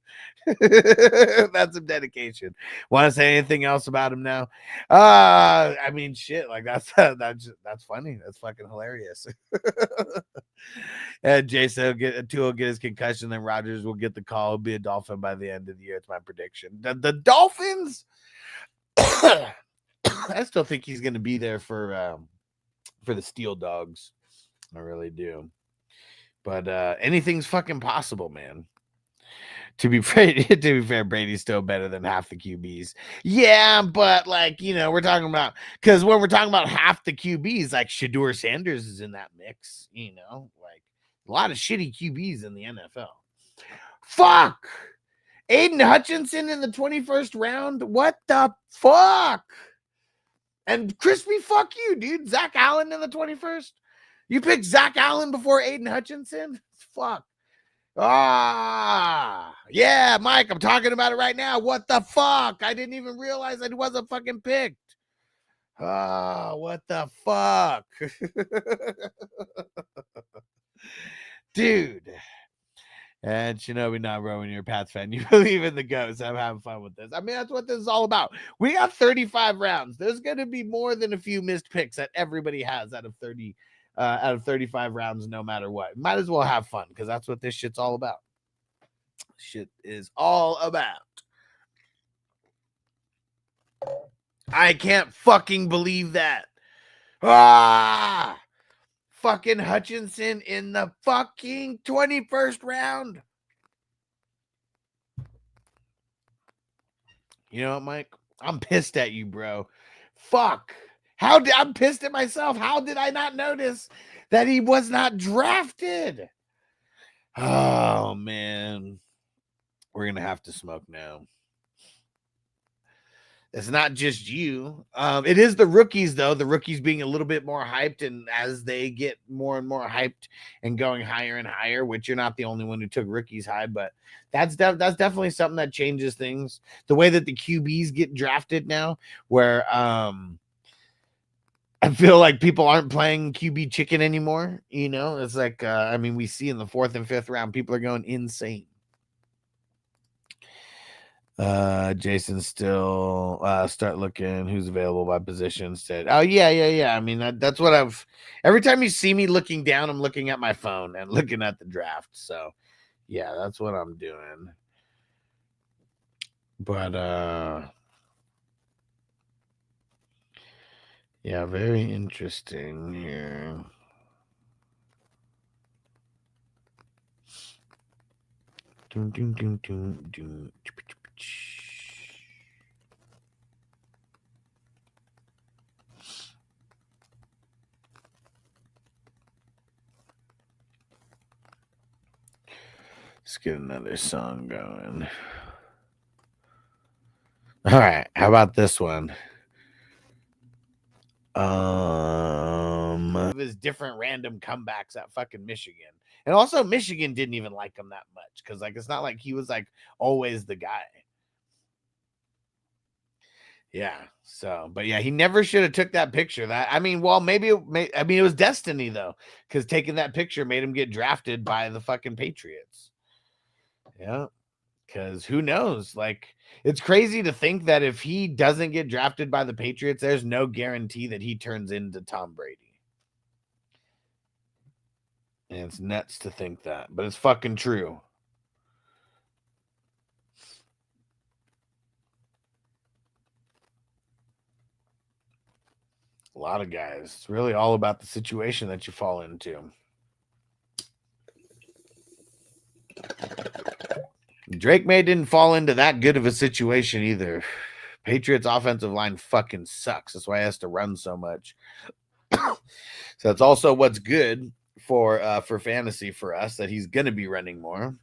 That's some dedication. Want to say anything else about him now? I mean, shit. Like, that's funny. That's fucking hilarious. And Jason will get his concussion, then Rodgers will get the call. He'll be a Dolphin by the end of the year. It's my prediction. The Dolphins. I still think he's going to be there for the Steel Dogs. I really do. But anything's fucking possible, man. To be fair, Brady's still better than half the QBs. Yeah, but like, you know, we're talking about, because when we're talking about half the QBs, like Shedeur Sanders is in that mix, you know, like a lot of shitty QBs in the NFL. Fuck! Aiden Hutchinson in the 21st round? What the fuck? And crispy fuck you, dude. Zach Allen in the 21st? You picked Zach Allen before Aiden Hutchinson? Fuck. Yeah, Mike, I'm talking about it right now. What the fuck? I didn't even realize that he wasn't fucking picked. What the fuck? Dude. And Shinobi not rowing, you're a Pats fan. You believe in the ghosts. I'm having fun with this. I mean, that's what this is all about. We got 35 rounds. There's going to be more than a few missed picks that everybody has out of 35 rounds, no matter what. Might as well have fun, because that's what this shit's all about. Shit is all about. I can't fucking believe that. Fucking Hutchinson in the fucking 21st round. You know what, Mike? I'm pissed at you, bro. Fuck. I'm pissed at myself. How did I not notice that he was not drafted? Oh, man. We're going to have to smoke now. It's not just you. It is the rookies, though. The rookies being a little bit more hyped, and as they get more and more hyped and going higher and higher, which you're not the only one who took rookies high, but that's definitely something that changes things. The way that the QBs get drafted now, where I feel like people aren't playing QB chicken anymore. You know, it's like, I mean, we see in the 4th and 5th round, people are going insane. Jason still start looking who's available by position. Said, oh yeah. I mean, that's what every time you see me looking down, I'm looking at my phone and looking at the draft. So yeah, that's what I'm doing. But yeah, very interesting here. Let's get another song going. All right, how about this one? His different random comebacks at fucking Michigan. And also Michigan didn't even like him that much, because like it's not like he was like always the guy. Yeah. So, but yeah, he never should have took that picture. I mean, it was destiny though, because taking that picture made him get drafted by the fucking Patriots. Yeah. Because who knows? Like, it's crazy to think that if he doesn't get drafted by the Patriots, there's no guarantee that he turns into Tom Brady. And it's nuts to think that, but it's fucking true. A lot of guys. It's really all about the situation that you fall into. Drake May didn't fall into that good of a situation either. Patriots offensive line fucking sucks. That's why he has to run so much. So that's also what's good for fantasy for us, that he's going to be running more.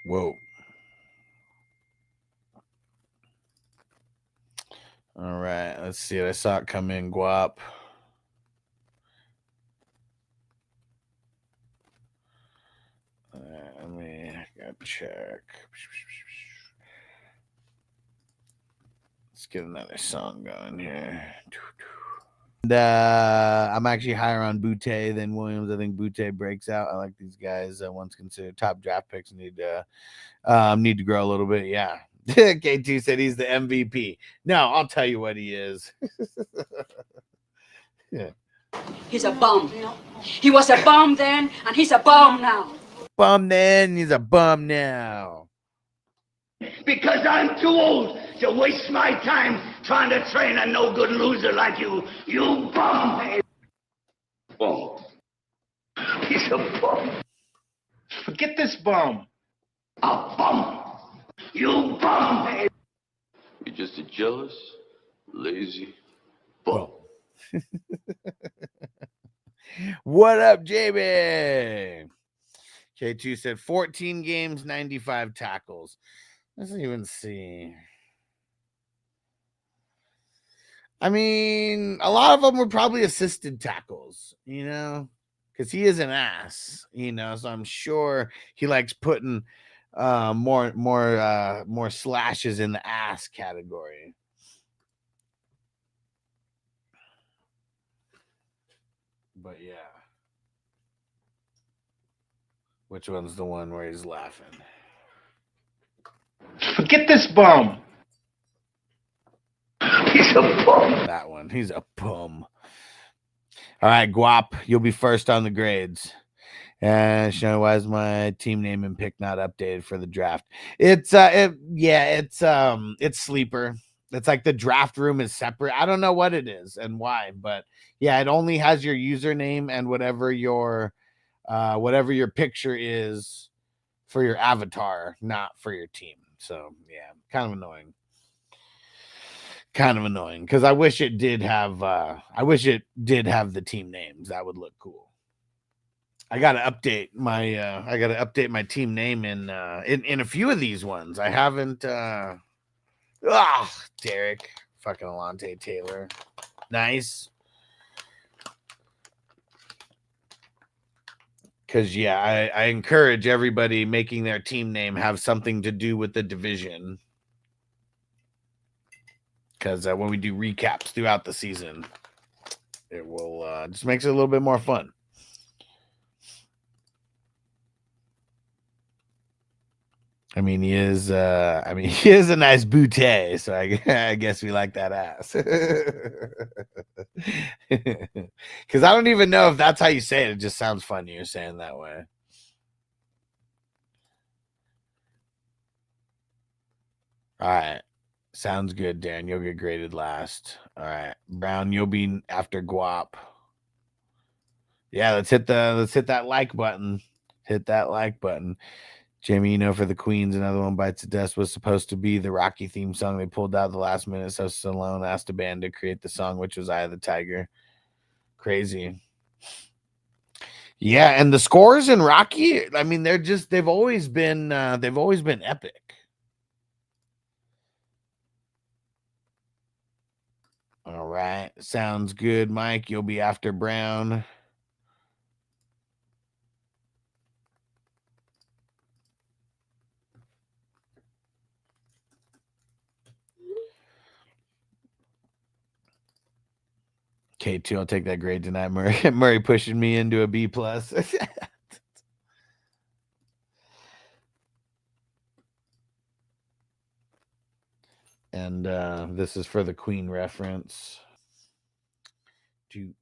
Whoa. All right, let's see it. I saw it come in, Guap. Let me check. Let's get another song going here. And I'm actually higher on Butte than Williams. I think Butte breaks out. I like these guys. Once considered top draft picks, need to grow a little bit. Yeah. K2 said he's the MVP. No, I'll tell you what he is. Yeah. He's a bum. He was a bum then, and he's a bum now. Bum then, he's a bum now. Because I'm too old to waste my time trying to train a no-good loser like you. You bum. Bum. He's a bum. Forget this bum. A bum. You bum. You're just a jealous, lazy bum. What up, JB? K2 said 14 games, 95 tackles. Let's even see. I mean, a lot of them were probably assisted tackles, you know, because he is an ass, you know, so I'm sure he likes putting more slashes in the ass category. But yeah. Which one's the one where he's laughing? Forget this bum. He's a bum. That one. He's a bum. All right, Guap, you'll be first on the grades. And Sean, why is my team name and pick not updated for the draft? It's sleeper. It's like the draft room is separate. I don't know what it is and why, but yeah, it only has your username and whatever your picture is for your avatar, not for your team. So yeah, kind of annoying. Because I wish it did have the team names. That would look cool. I gotta update my team name in a few of these ones. I haven't Derek, fucking Alante Taylor. Nice. Because, yeah, I encourage everybody making their team name have something to do with the division. Because when we do recaps throughout the season, it will just makes it a little bit more fun. I mean, he is a nice boutte, so I guess we like that ass. Because I don't even know if that's how you say it. It just sounds funny you're saying that way. All right. Sounds good, Dan. You'll get graded last. All right. Brown, you'll be after Guap. Yeah, let's hit that like button. Hit that like button. Jamie, you know, for the Queens, another one bites the dust was supposed to be the Rocky theme song. They pulled out the last minute, so Stallone asked a band to create the song, which was Eye of the Tiger. Crazy. Yeah, and the scores in Rocky, I mean, they've always been epic. All right. Sounds good, Mike. You'll be after Brown. K2, I'll take that grade tonight. Murray pushing me into a B+. And this is for the Queen reference. Doot.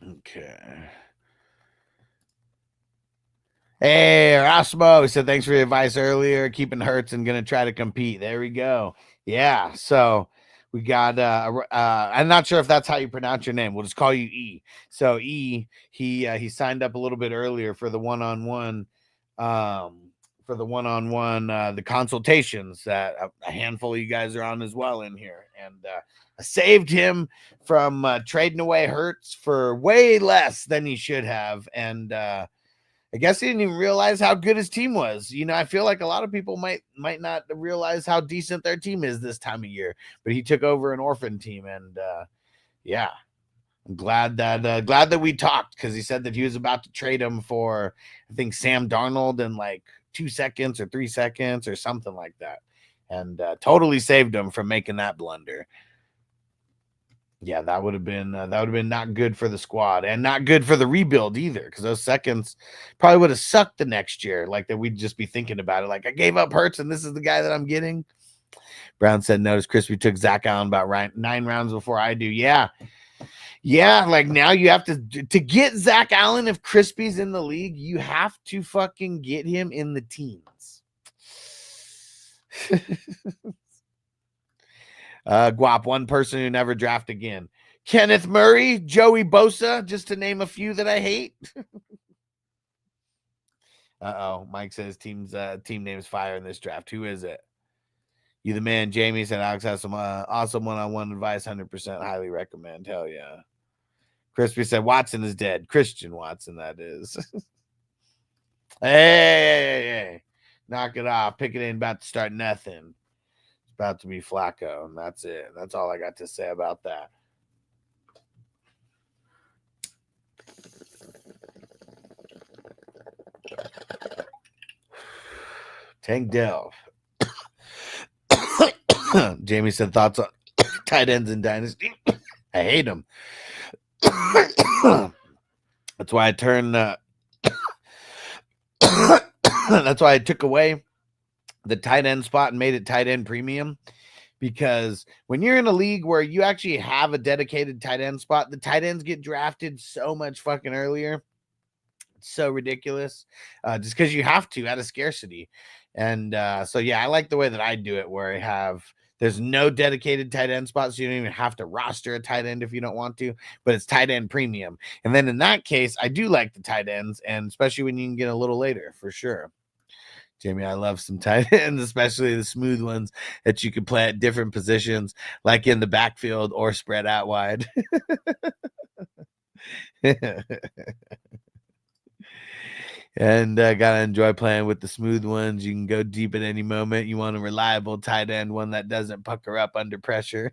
Okay. Hey, Erasmo said thanks for your advice earlier. Keeping Hurts and gonna try to compete. There we go. Yeah. So we got I'm not sure if that's how you pronounce your name. We'll just call you E. So E, he signed up a little bit earlier for the one-on-one for the one-on-one, the consultations that a handful of you guys are on as well in here. And I saved him from trading away Hurts for way less than he should have. And I guess he didn't even realize how good his team was. You know, I feel like a lot of people might not realize how decent their team is this time of year. But he took over an orphan team, and yeah. I'm glad that we talked, because he said that he was about to trade him for, I think, Sam Darnold in like 2 seconds or 3 seconds or something like that, and totally saved him from making that blunder. Yeah, that would have been not good for the squad and not good for the rebuild either, because those seconds probably would have sucked the next year. Like that, we'd just be thinking about it. Like, I gave up Hurts, and this is the guy that I'm getting. Brown said, "Notice Crispy took Zach Allen about 9 rounds before I do." Yeah, like now you have to get Zach Allen. If Crispy's in the league, you have to fucking get him in the teens. Guap, one person who never draft again. Kenneth Murray, Joey Bosa, just to name a few that I hate. Mike says team name's fire in this draft. Who is it? You the man. Jamie said Alex has some awesome one-on-one advice. 100% highly recommend. Hell yeah. Crispy said Watson is dead. Christian Watson, that is. Hey. Knock it off. Pickett ain't about to start nothing. It's about to be Flacco, and that's it. That's all I got to say about that. Tank Delve. Jamie said thoughts on tight ends in Dynasty. I hate them. That's why I turned. That's why I took away the tight end spot and made it tight end premium. Because when you're in a league where you actually have a dedicated tight end spot, the tight ends get drafted so much fucking earlier. It's so ridiculous. Just because you have to out of scarcity. And so, yeah, I like the way that I do it, where there's no dedicated tight end spot, so you don't even have to roster a tight end if you don't want to, but it's tight end premium. And then in that case, I do like the tight ends, and especially when you can get a little later, for sure. Jamie, I love some tight ends, especially the smooth ones that you can play at different positions, like in the backfield or spread out wide. And gotta enjoy playing with the smooth ones. You can go deep at any moment. You want a reliable tight end, one that doesn't pucker up under pressure.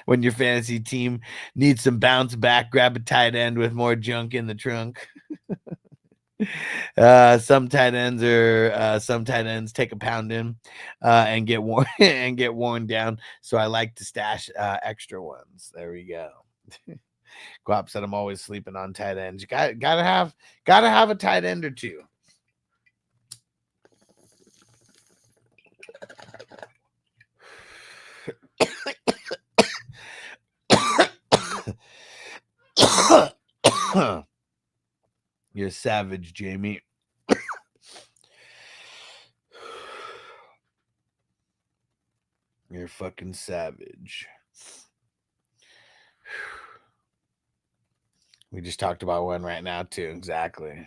When your fantasy team needs some bounce back, grab a tight end with more junk in the trunk. Some tight ends take a pounding and get worn down. So I like to stash extra ones. There we go. Guap said I'm always sleeping on tight ends. You gotta have a tight end or two. You're a savage, Jamie. You're a fucking savage. We just talked about one right now, too. Exactly.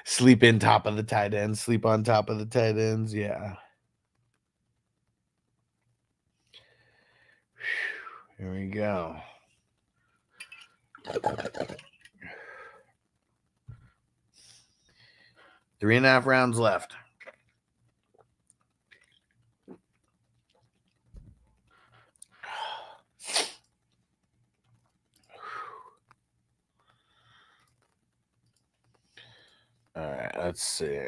Sleep in top of the tight ends. Sleep on top of the tight ends. Yeah. Here we go. Three and a half rounds left. All right, let's see.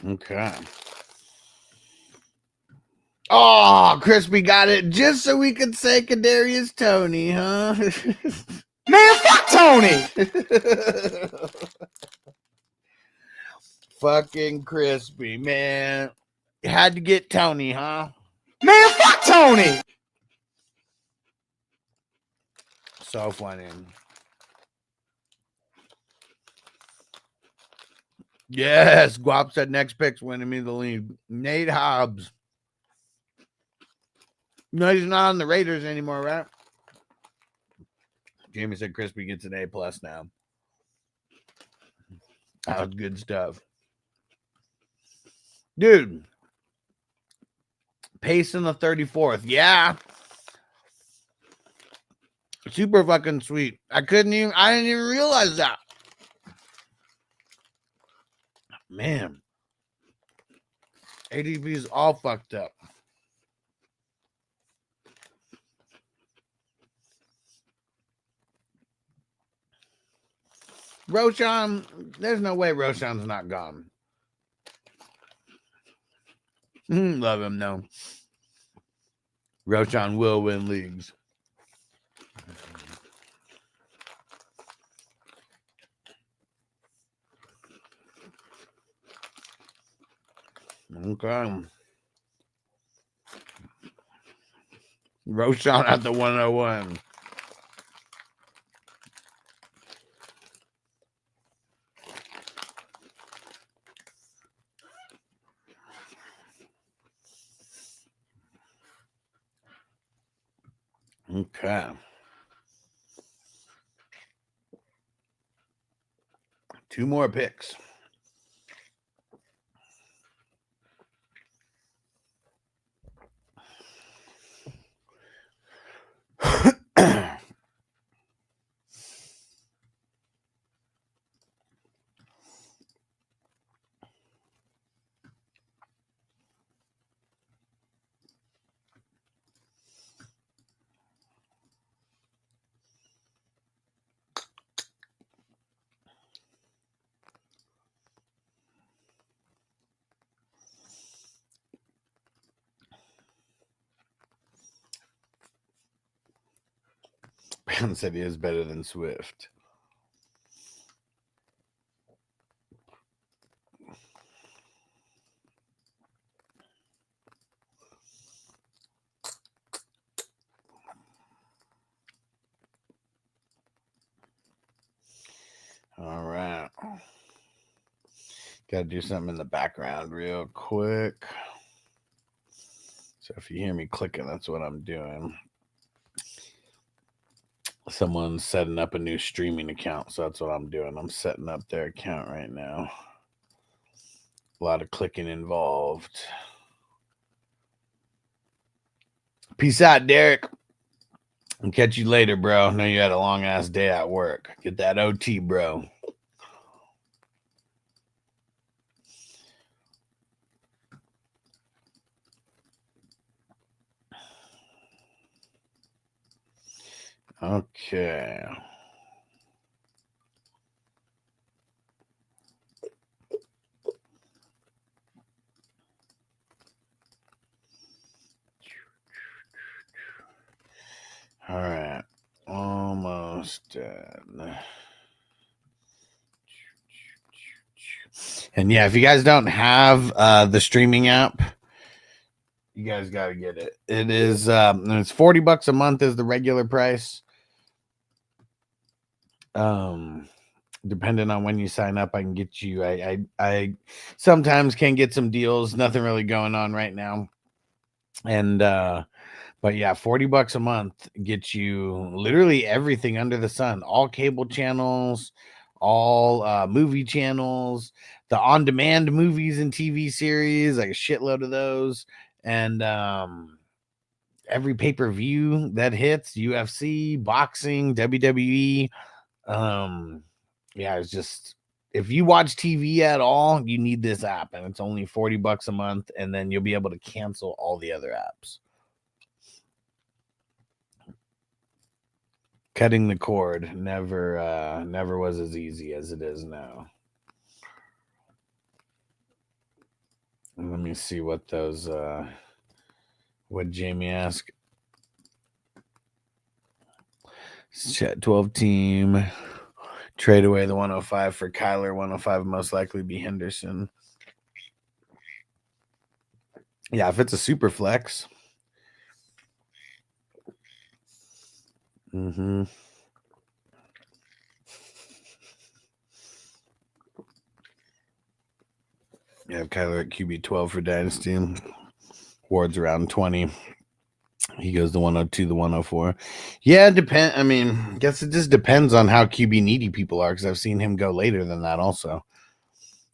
Okay. Oh, Crispy got it just so we could say Kadarius Toney, huh? Man, fuck Tony! Fucking Crispy, man. You had to get Tony, huh? Man, fuck Tony! So funny. Yes, Guap said next pick's winning me the league. Nate Hobbs. No, he's not on the Raiders anymore, right? Jamie said Crispy gets an A+ now. That was good stuff. Dude. Pace in the 34th. Yeah. Super fucking sweet. I didn't even realize that. Man. ADP's all fucked up. Roshan, there's no way Roshan's not gone. Love him, no. Roshan will win leagues. Okay. Roshan at the 101. Okay. 2 more picks. Brown said he is better than Swift. All right. Got to do something in the background real quick. So if you hear me clicking, that's what I'm doing. Someone's setting up a new streaming account, so that's what I'm doing. I'm setting up their account right now. A lot of clicking involved. Peace out, Derek. I'll catch you later, bro. I know you had a long-ass day at work. Get that OT, bro. Okay. All right. Almost done. And yeah, if you guys don't have the streaming app, you guys got to get it. It is it's $40 a month is the regular price. Depending on when you sign up, I can get you. I sometimes can get some deals. Nothing really going on right now. And but yeah, $40 a month gets you literally everything under the sun. All cable channels, all movie channels, the on-demand movies and TV series, like a shitload of those, and every pay-per-view that hits, UFC, boxing, WWE. Yeah, it's just, if you watch TV at all, you need this app, and it's only $40 a month, and then you'll be able to cancel all the other apps. Cutting the cord never was as easy as it is now. And let me see what those what Jamie asked. Chat 12 team. Trade away the 105 for Kyler. 105 most likely be Henderson. Yeah, if it's a super flex. Mm-hmm. Yeah, Kyler at QB 12 for Dynasty. Ward's around 20. He goes the 102, the 104. Yeah, depend. I mean, I guess it just depends on how QB needy people are, because I've seen him go later than that also.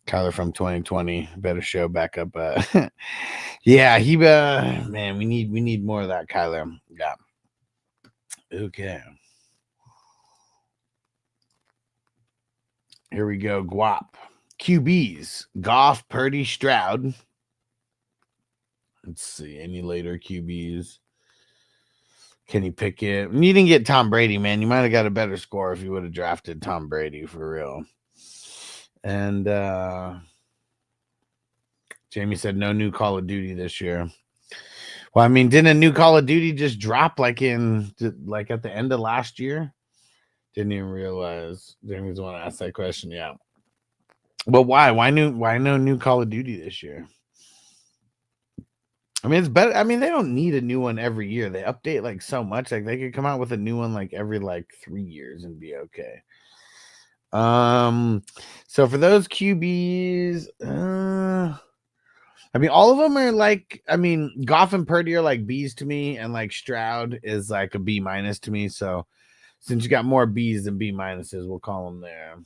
Kyler from 2020, better show back up. Yeah, he man, we need more of that Kyler. Yeah. Okay. Here we go. Guap. QBs. Goff, Purdy, Stroud. Let's see. Any later QBs? Kenny Pickett. You didn't get Tom Brady, man. You might have got a better score if you would have drafted Tom Brady for real. And Jamie said no new Call of Duty this year. Well, I mean, didn't a new Call of Duty just drop like at the end of last year? Didn't even realize. Jamie's the one to ask that question. Yeah. But why? Why no new Call of Duty this year? I mean, it's better. I mean, they don't need a new one every year. They update like so much. Like they could come out with a new one like every 3 years and be okay. So for those QBs, I mean, all of them are Goff and Purdy are like B's to me, and like Stroud is like a B- to me. So since you got more B's than B-, we'll call them there.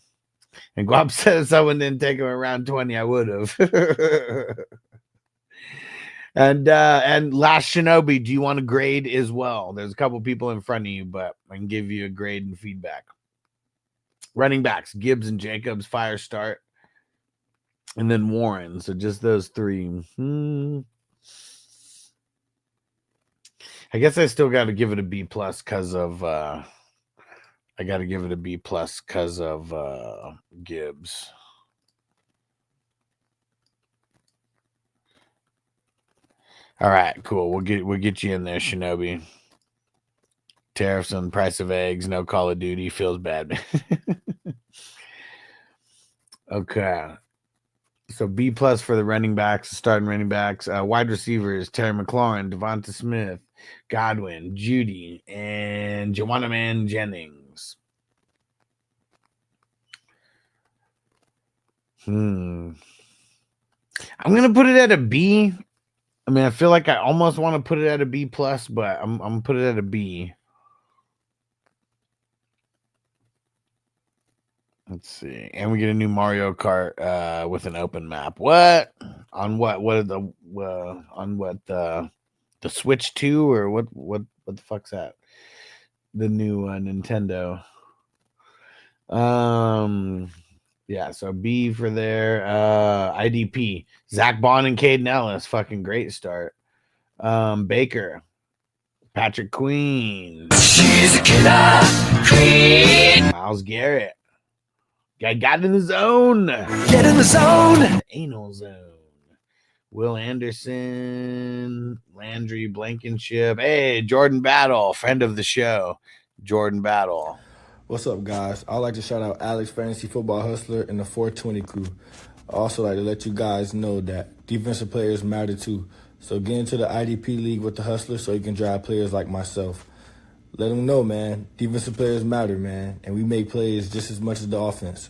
And Guap said if someone didn't take him around 20, I would have. And last Shinobi, do you want a grade as well? There's a couple people in front of you, but I can give you a grade and feedback. Running backs, Gibbs and Jacobs, fire start. And then Warren. So just those three. I guess I still got to give it a B+ because of Gibbs. All right, cool. We'll get you in there, Shinobi. Tariffs on the price of eggs, no Call of Duty, feels bad. Okay. So B+ for the running backs, starting running backs. Wide receivers, Terry McLaurin, Devonta Smith, Godwin, Judy, and Joanna Man Jennings. I'm going to put it at a B. I mean, I feel like I almost want to put it at a B+, but I'm going to put it at a B. Let's see. And we get a new Mario Kart with an open map. What? On what? What are the on what the Switch 2 or what the fuck's that? The new Nintendo. Yeah, so B for there. IDP. Zach Bond and Caden Ellis. Fucking great start. Baker. Patrick Queen. She's a killer queen. Myles Garrett. Guy got in the zone. Get in the zone. Anal zone. Will Anderson. Landry Blankenship. Hey, Jordan Battle. Friend of the show. Jordan Battle. What's up, guys? I'd like to shout out Alex Fantasy Football Hustler and the 420 crew. I'd also like to let you guys know that defensive players matter too. So get into the IDP league with the Hustler so you can drive players like myself. Let them know, man. Defensive players matter, man. And we make plays just as much as the offense.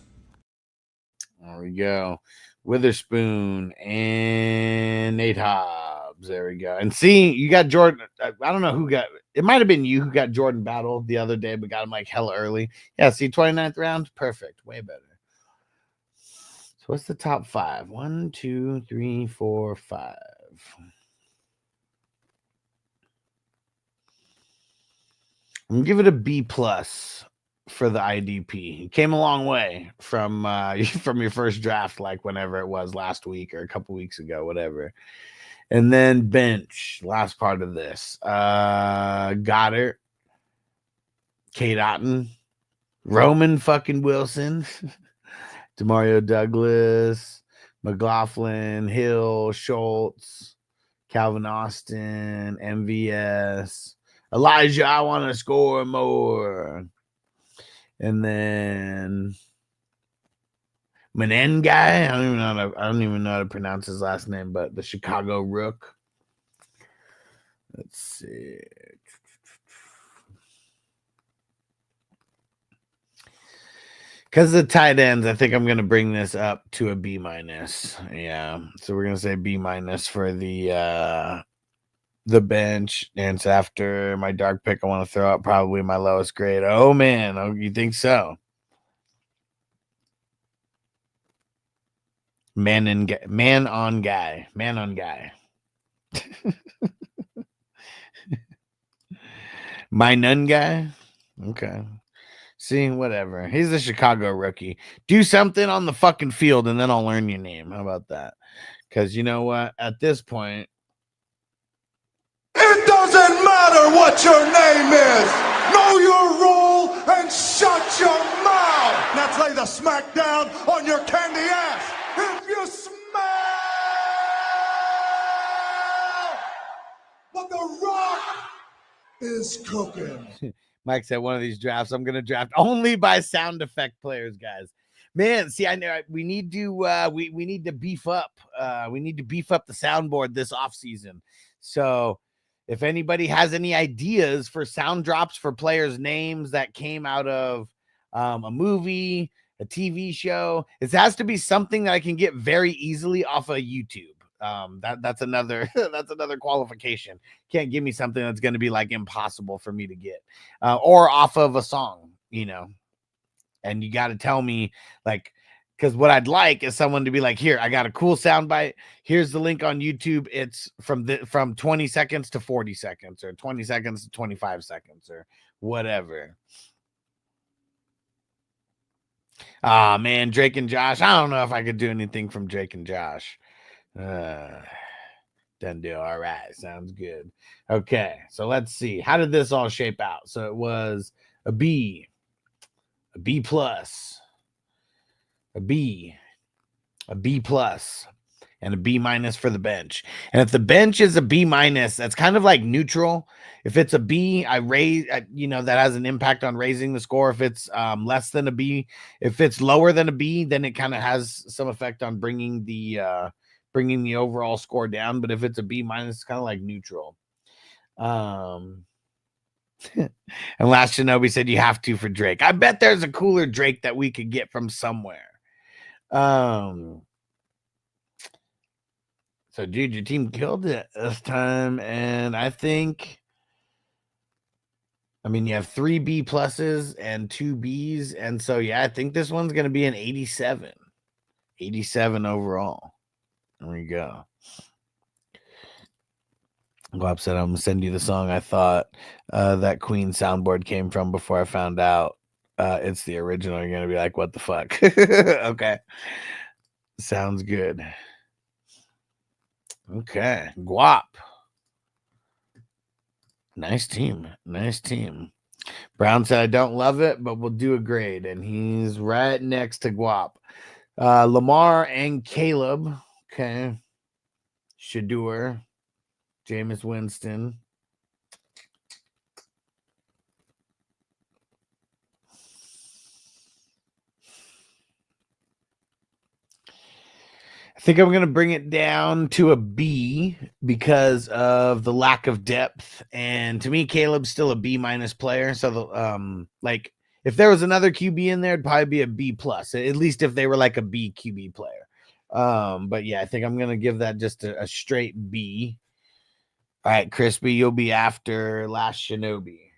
There we go. Witherspoon and Nate Hobbs. There we go. And see, you got Jordan. I don't know who got it. Might have been you who got Jordan Battle the other day, but got him like hella early. Yeah, see, 29th round. Perfect. Way better. So what's the top 5? 1, 2, 3, 4, 5. I'm gonna give it a B+ for the IDP. It came a long way from your first draft, like whenever it was last week or a couple weeks ago, whatever. And then bench, last part of this. Goddard, Kate Otten, Roman fucking Wilson, Demario Douglas, McLaughlin, Hill, Schultz, Calvin Austin, MVS, Elijah, I want to score more. And then Manen guy, I don't even know how to pronounce his last name, but the Chicago Rook. Let's see. Because the tight ends, I think I'm going to bring this up to a B minus. Yeah. So we're going to say B minus for the bench. And so after my dark pick, I want to throw out probably my lowest grade. Oh, man. Oh, you think so? Man on guy. My nun guy. Okay. See, whatever. He's a Chicago rookie. Do something on the fucking field, and then I'll learn your name. How about that? Because you know what? At this point, It doesn't matter what your name is. Know your role and shut your mouth. Now play the smack down on your candy ass. If you smell what the Rock is cooking. Mike said one of these drafts, I'm going to draft only by sound effect players, guys. Man, see, I know we need to we need to beef up. We need to beef up the soundboard this offseason. So if anybody has any ideas for sound drops for players' names that came out of a movie, a TV show, it has to be something that I can get very easily off of YouTube. That's another that's another qualification. Can't give me something that's going to be like impossible for me to get, or off of a song, you know. And you got to tell me, like, because what I'd like is someone to be like, here, I got a cool soundbite. Here's the link on YouTube. It's from 20 seconds to 40 seconds, or 20 seconds to 25 seconds, or whatever. Ah, man, Drake and Josh. I don't know if I could do anything from Drake and Josh. Done deal. All right. Sounds good. Okay. So let's see. How did this all shape out? So it was a B plus, a B plus, and a B minus for the bench. And if the bench is a B minus, that's kind of like neutral. If it's a B, I raise, that has an impact on raising the score. If it's less than a B, if it's lower than a B, then it kind of has some effect on bringing the overall score down. But if it's a B minus, it's kind of like neutral. And Last Shinobi said you have to for Drake. I bet there's a cooler Drake that we could get from somewhere. So dude, your team killed it this time, and I think, you have 3 B pluses and 2 Bs, and so yeah, I think this one's gonna be an 87 overall. There we go. Guap said, I'm going to send you the song I thought that Queen soundboard came from before I found out it's the original. You're going to be like, what the fuck? Okay. Sounds good. Okay. Guap. Nice team. Brown said, I don't love it, but we'll do a grade. And he's right next to Guap. Lamar and Caleb. Okay. Shadur. Jameis Winston. I think I'm going to bring it down to a B because of the lack of depth. And to me, Caleb's still a B minus player. So if there was another QB in there, it'd probably be a B plus, at least if they were like a B QB player. But yeah, I think I'm going to give that just a straight B. All right, Crispy, you'll be after Last Shinobi.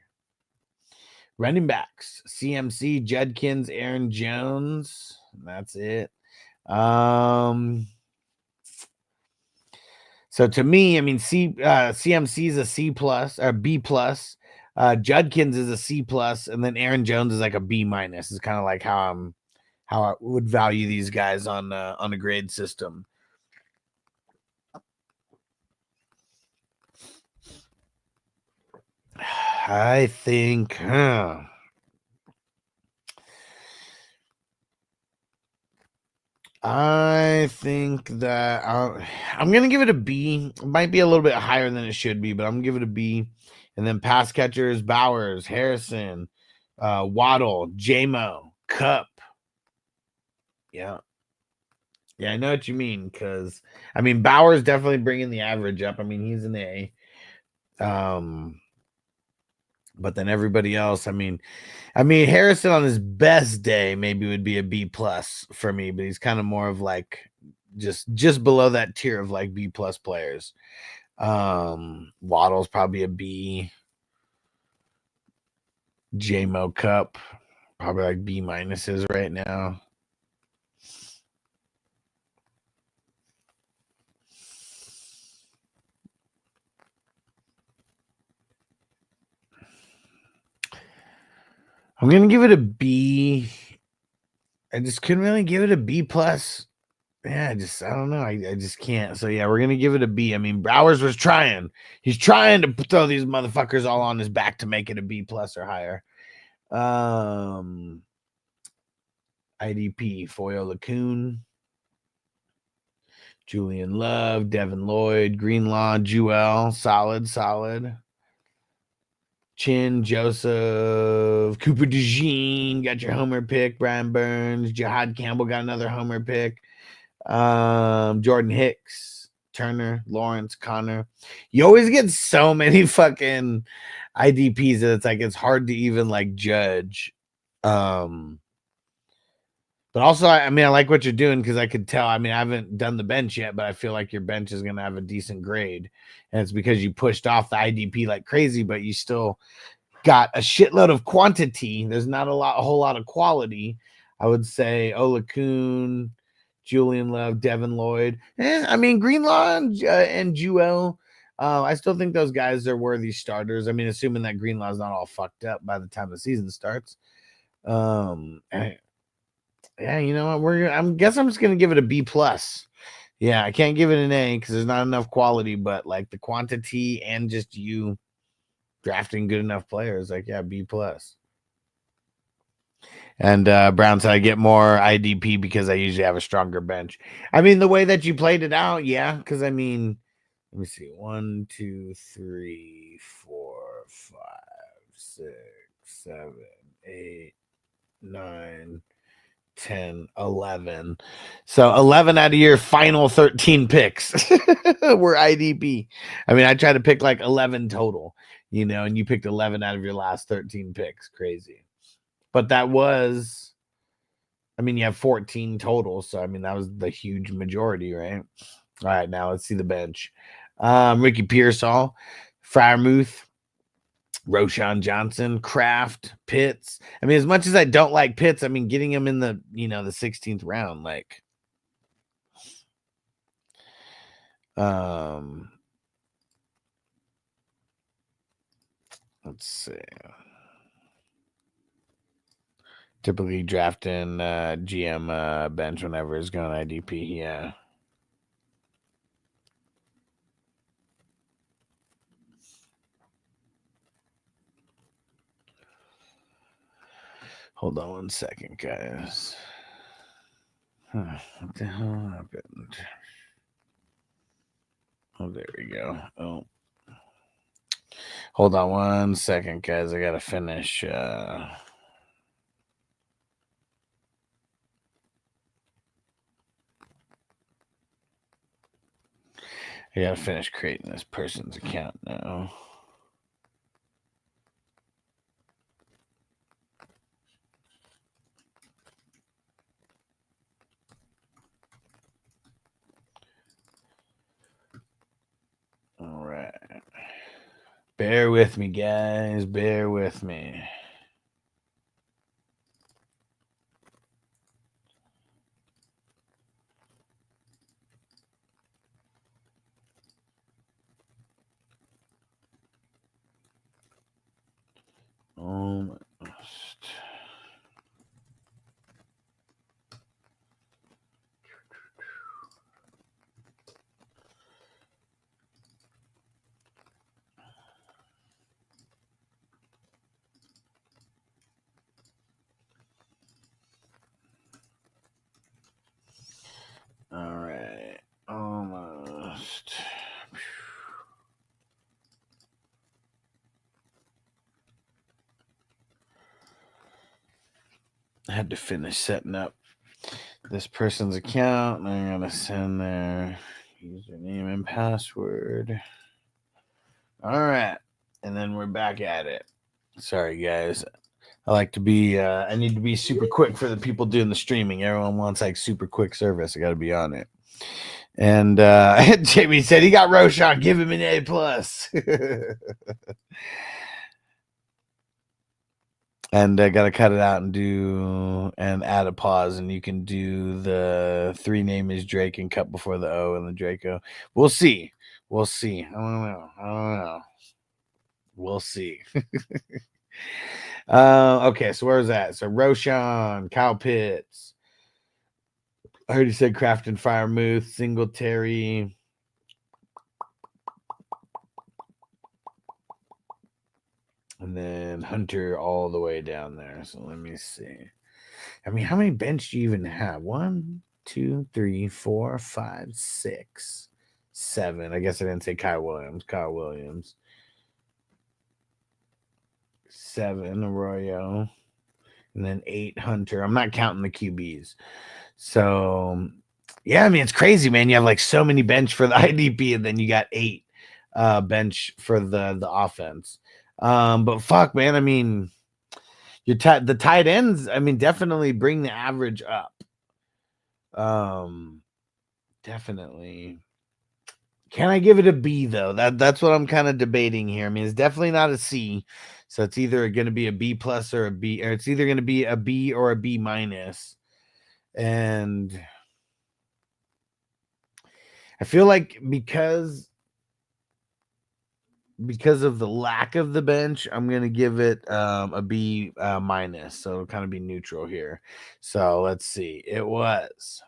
Running backs, CMC, Judkins, Aaron Jones. That's it. So to me, CMC is a C plus or B plus. Judkins is a C plus, and then Aaron Jones is like a B minus. It's kind of like how I would value these guys on a grade system. I think, that I'm going to give it a B. It might be a little bit higher than it should be, but I'm going to give it a B. And then pass catchers, Bowers, Harrison, Waddle, J-Mo, Cup. Yeah. Yeah, I know what you mean, because, Bowers definitely bringing the average up. He's an A. But then everybody else, I mean, Harrison on his best day maybe would be a B plus for me, but he's kind of more of like just below that tier of like B plus players. Waddle's probably a B. JMO Cup, probably like B minuses right now. I'm gonna give it a B. I just couldn't really give it a B plus. Yeah, I don't know. I just can't. So yeah, we're gonna give it a B. I mean, Bowers was trying. He's trying to throw these motherfuckers all on his back to make it a B plus or higher. IDP Foyo LaCoon, Julian Love, Devin Lloyd, Greenlaw, Jewel, solid. Chin, Joseph, Cooper DeJean, got your homer pick. Brian Burns, Jihad Campbell got another homer pick. Jordan Hicks, Turner, Lawrence, Connor. You always get so many fucking IDPs that it's like it's hard to even like judge. But also, I mean, I like what you're doing because I could tell. I mean, I haven't done the bench yet, but I feel like your bench is going to have a decent grade. And it's because you pushed off the IDP like crazy, but you still got a shitload of quantity. There's not a whole lot of quality. I would say Olakun, Julian Love, Devin Lloyd. I mean, Greenlaw and Jewel. I still think those guys are worthy starters. I mean, assuming that Greenlaw's not all fucked up by the time the season starts. Yeah, you know what? I'm just gonna give it a B plus. Yeah, I can't give it an A because there's not enough quality, but like the quantity and just you drafting good enough players, like yeah, B plus. And Brown said I get more IDP because I usually have a stronger bench. I mean, the way that you played it out, yeah, because I mean, let me see. 1, 2, 3, 4, 5, 6, 7, 8, 9, 10, 11. So 11 out of your final 13 picks were IDP. I mean, I tried to pick like 11 total, you know, and you picked 11 out of your last 13 picks. Crazy. But that was, I mean, you have 14 total. So, I mean, that was the huge majority, right? All right, now let's see the bench. Ricky Pearsall, Freiermuth, Roshan Johnson, Kraft, Pitts. I mean, as much as I don't like Pitts, I mean, getting him in the, the 16th round, like, let's see. Typically drafting GM bench whenever it's going IDP, yeah. Hold on 1 second, guys. What the hell happened? Oh, there we go. Oh. Hold on 1 second, guys. I got to finish. I got to finish creating this person's account now. All right. Bear with me, guys. Bear with me. Almost. All right. Almost. I had to finish setting up this person's account, and I'm going to send their username and password. All right. And then we're back at it. Sorry, guys. I like to be. I need to be super quick for the people doing the streaming. Everyone wants like super quick service. I got to be on it. And Jamie said he got Roshan. Give him an A plus. And I got to cut it out and add a pause, and you can do the 3 name is Drake and cut before the O and the Draco. We'll see. We'll see. I don't know. We'll see. Okay, so where's that? So Roshan, Kyle Pitts. I already said Kraft and Firemuth, Singletary. And then Hunter all the way down there. So let me see. I mean, how many bench do you even have? 1, 2, 3, 4, 5, 6, 7. I guess I didn't say Kyle Williams. 7 Arroyo. And then 8 Hunter. I'm not counting the QBs. So yeah, I mean, it's crazy, man. You have like so many bench for the IDP, and then you got 8 bench for the offense. But fuck, man. I mean, the tight ends, I mean, definitely bring the average up. Definitely. Can I give it a B though? That's what I'm kind of debating here. I mean, it's definitely not a C. So it's either going to be a B plus or a B, or it's either going to be a B or a B minus. And I feel like because of the lack of the bench, I'm going to give it a B minus. So it'll kind of be neutral here. So let's see. It was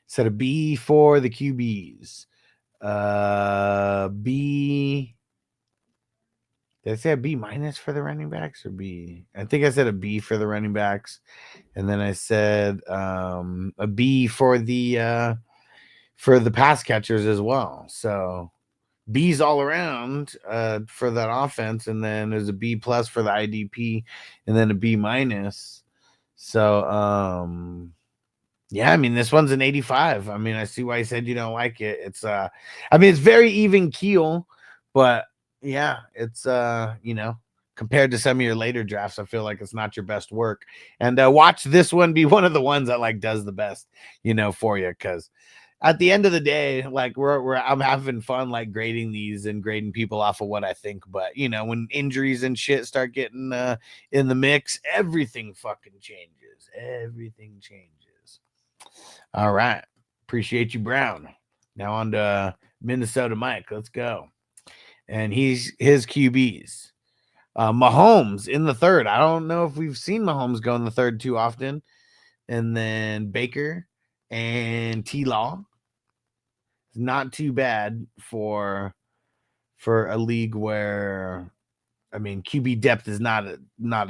set a B for the QBs. B. Did I say a B minus for the running backs or B? I think I said a B for the running backs. And then I said a B for the pass catchers as well. So B's all around for that offense, and then there's a B plus for the IDP, and then a B minus. So yeah, I mean, this one's an 85. I mean, I see why you said you don't like it. It's I mean, it's very even keel, but yeah, it's compared to some of your later drafts, I feel like it's not your best work. And watch this one be one of the ones that like does the best, for you, because at the end of the day, like I'm having fun like grading these and grading people off of what I think. But when injuries and shit start getting in the mix, everything fucking changes. Everything changes. All right. Appreciate you, Brown. Now on to Minnesota Mike. Let's go. And his QBs. Mahomes in the third. I don't know if we've seen Mahomes go in the third too often. And then Baker and T-Law. Not too bad for a league where, I mean, QB depth is not a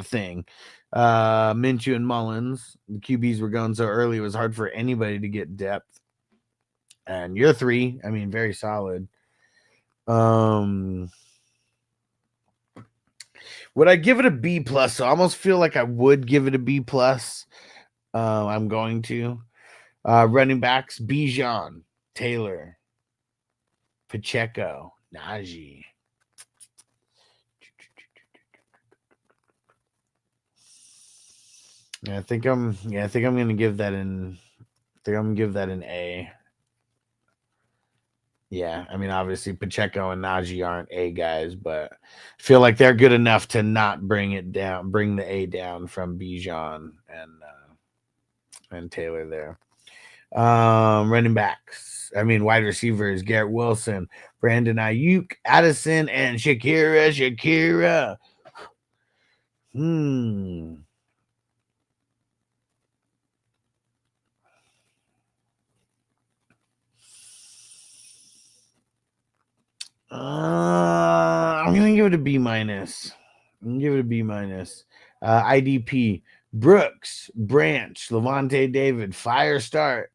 thing. Minshew and Mullins, the QBs were going so early, it was hard for anybody to get depth. And your 3, I mean, very solid. Would I give it a B plus? So I almost feel like I would give it a B plus. I'm going to. Running backs, Bijan, Taylor, Pacheco, Najee. I think I'm gonna give that an A. Yeah, I mean, obviously Pacheco and Najee aren't A guys, but I feel like they're good enough to not bring the A down from Bijan and Taylor there. Running backs. I mean, wide receivers, Garrett Wilson, Brandon Ayuk, Addison, and Shakira. I'm gonna give it a B minus. IDP, Brooks, Branch, Levante David, fire start.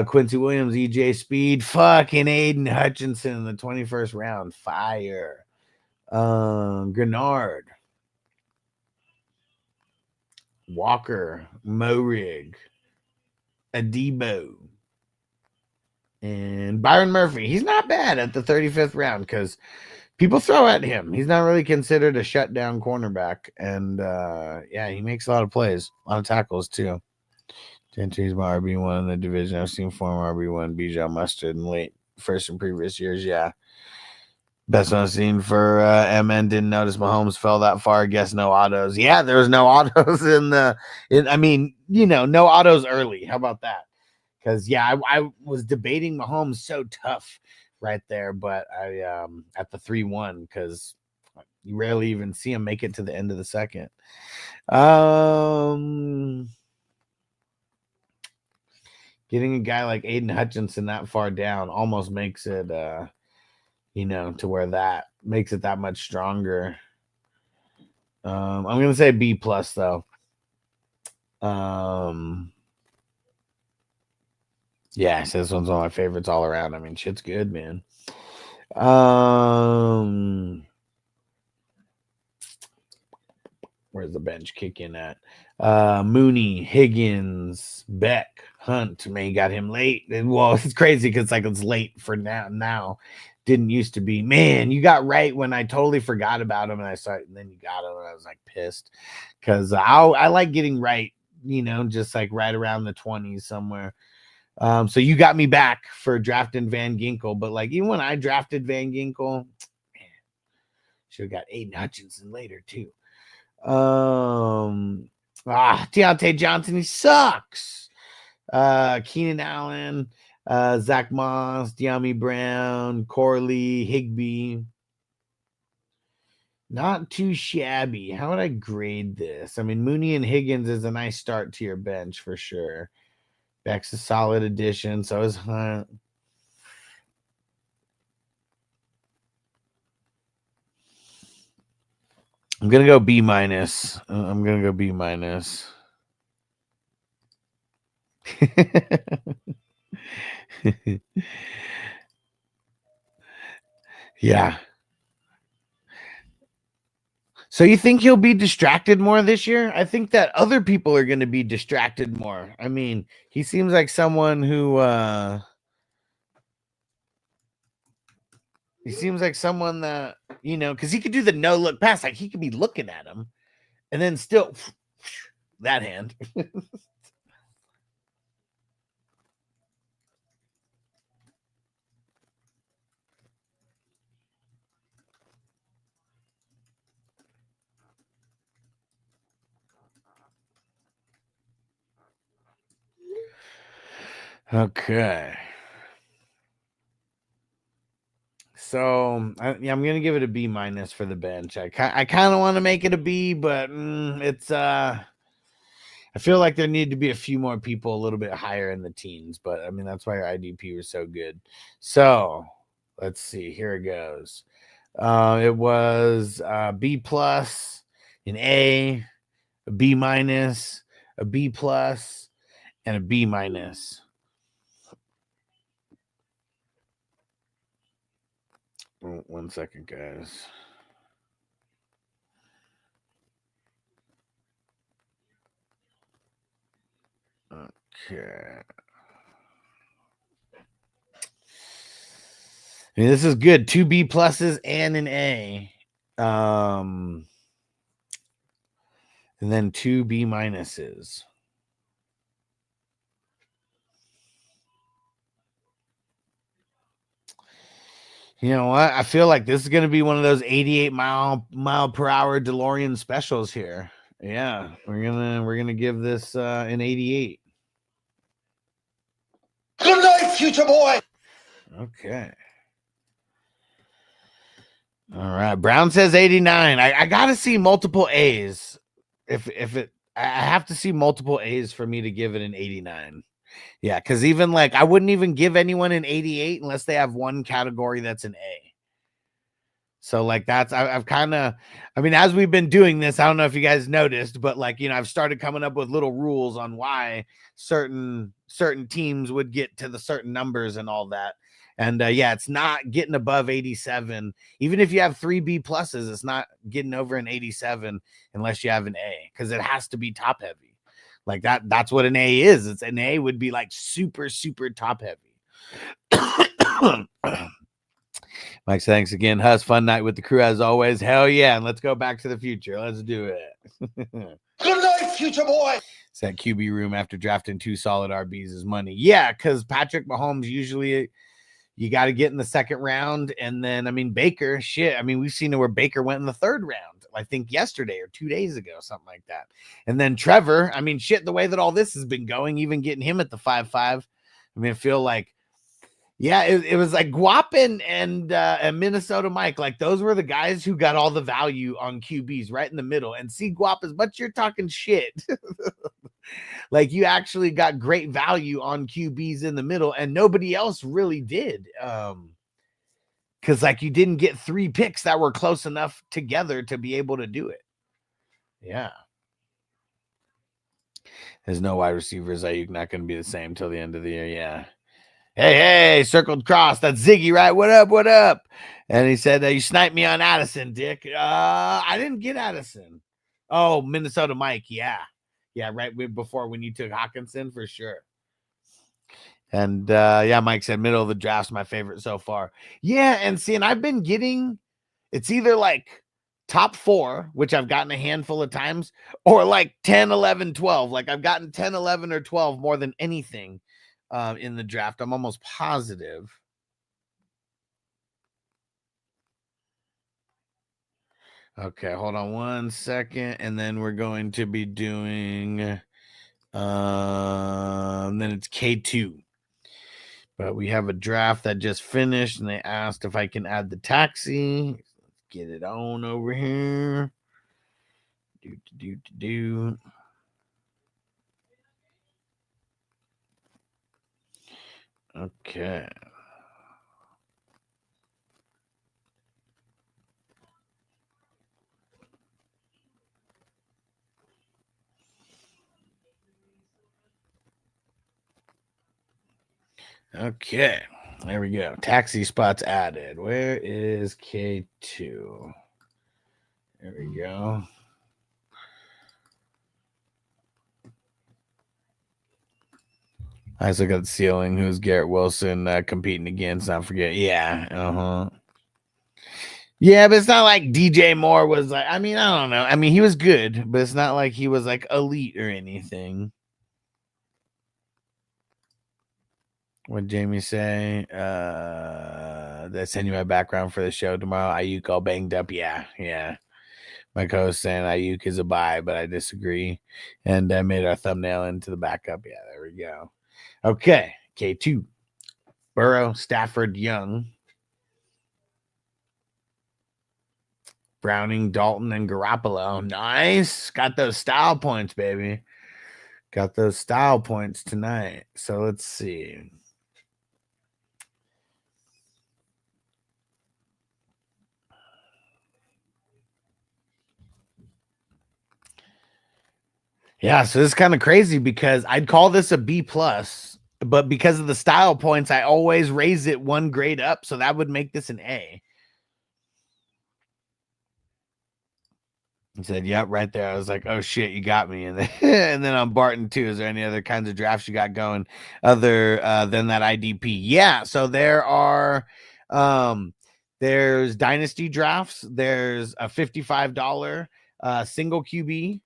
Quincy Williams, EJ Speed, fucking Aiden Hutchinson in the 21st round, fire. Grenard, Walker, Morig, Adebo, And Byron Murphy, he's not bad at the 35th round because people throw at him. He's not really considered a shutdown cornerback. And yeah, he makes a lot of plays, a lot of tackles too. Gentry's my RB1 in the division. I've seen former RB1 Bijan Mustard in late first and previous years. Yeah. Best one I've seen for MN. Didn't notice Mahomes fell that far. Guess no autos. Yeah, there was no autos I mean, no autos early. How about that? Because I was debating Mahomes so tough right there, but I at the 3-1 because you rarely even see him make it to the end of the second. Getting a guy like Aiden Hutchinson that far down almost makes it to where that makes it that much stronger. I'm gonna say B plus though. Yeah, so this one's one of my favorites all around. I mean, shit's good, man. Where's the bench kicking at? Mooney, Higgins, Beck, Hunt. Man, you got him late. Well, it's crazy because it's late for now. Didn't used to be. Man, you got right when I totally forgot about him, and then you got him, and I was like pissed because I like getting right, just like right around the 20s somewhere. So you got me back for drafting Van Ginkel, but like even when I drafted Van Ginkel, man, should have got Aiden Hutchinson later too. Deontay Johnson, he sucks. Keenan Allen, Zach Moss, De'Ami Brown, Corley, Higbee. Not too shabby. How would I grade this? I mean, Mooney and Higgins is a nice start to your bench for sure. Beck's a solid addition. So is Hunt. I'm going to go B minus. Yeah. So you think he'll be distracted more this year? I think that other people are going to be distracted more. I mean, he seems like someone who that, because he could do the no look pass. Like he could be looking at him and then still that hand. Okay. So I'm gonna give it a B minus for the bench. I kind of want to make it a B, but it's I feel like there need to be a few more people a little bit higher in the teens. But I mean that's why your IDP was so good. So let's see. Here it goes. It was B plus, an A B minus, a B plus, and a B minus. One second, guys. Okay. I mean, this is good. 2 B pluses and an A. And then 2 B minuses. You know what? I feel like this is going to be one of those 88 mile per hour DeLorean specials here. Yeah, we're gonna give this an 88. Good night, future boy. Okay. All right. Brown says 89. I gotta see multiple A's. I have to see multiple A's for me to give it an 89. Yeah, because even like I wouldn't even give anyone an 88 unless they have one category that's an A. So like I've kind of, I mean, as we've been doing this, I don't know if you guys noticed, but like, I've started coming up with little rules on why certain teams would get to the certain numbers and all that. And yeah, it's not getting above 87. Even if you have 3 B pluses, it's not getting over an 87 unless you have an A, because it has to be top heavy. Like that's what an A is. It's an A would be like super, super top heavy. Mike, thanks again. Huss, fun night with the crew as always. Hell yeah. And let's go back to the future. Let's do it. Good night, future boy. It's that QB room after drafting 2 solid RBs is money. Yeah, because Patrick Mahomes usually you got to get in the second round. And then, I mean, Baker, shit. I mean, we've seen it where Baker went in the 3rd round, I think yesterday or 2 days ago, something like that. And then Trevor, I mean, shit, the way that all this has been going, even getting him at the 5-5, I mean, I feel like, yeah, it was like Guapin and Minnesota Mike. Like, those were the guys who got all the value on QBs right in the middle. And see, Guap, as much you're talking shit, like, you actually got great value on QBs in the middle, and nobody else really did. Because, like, you didn't get 3 picks that were close enough together to be able to do it. Yeah. There's no wide receivers. Ayuk not going to be the same till the end of the year. Yeah. Hey, circled cross. That's Ziggy, right? What up? What up? And he said, you sniped me on Addison, Dick. I didn't get Addison. Oh, Minnesota Mike. Yeah. Yeah, right before when you took Hawkinson, for sure. And, yeah, Mike said middle of the draft's my favorite so far. Yeah, and see, and I've been getting, it's either like top 4, which I've gotten a handful of times, or like 10, 11, 12. Like, I've gotten 10, 11, or 12 more than anything in the draft. I'm almost positive. Okay, hold on 1 second, and then we're going to be doing then it's K2. But we have a draft that just finished, and they asked if I can add the taxi. Let's get it on over here. Do. Okay. Okay. There we go. Taxi spots added. Where is K2? There we go. I still got the ceiling. Who's Garrett Wilson competing against? Not forget. Yeah. Yeah, but it's not like DJ Moore was like, I mean, I don't know. I mean, he was good, but it's not like he was like elite or anything. What'd Jamie say? They send you my background for the show tomorrow. Ayuk all banged up. Yeah. My co-host saying Ayuk is a buy, but I disagree. And I made our thumbnail into the backup. Yeah, there we go. Okay, K2. Burrow, Stafford, Young. Browning, Dalton, and Garoppolo. Nice. Got those style points, baby. Got those style points tonight. So let's see. Yeah, so this is kind of crazy because I'd call this a B+, but because of the style points, I always raise it 1 grade up, so that would make this an A. He said, yep, right there. I was like, oh, shit, you got me. And then, and then on Barton, too, is there any other kinds of drafts you got going other than that IDP? Yeah, so there are there's dynasty drafts. There's a $55 single QB.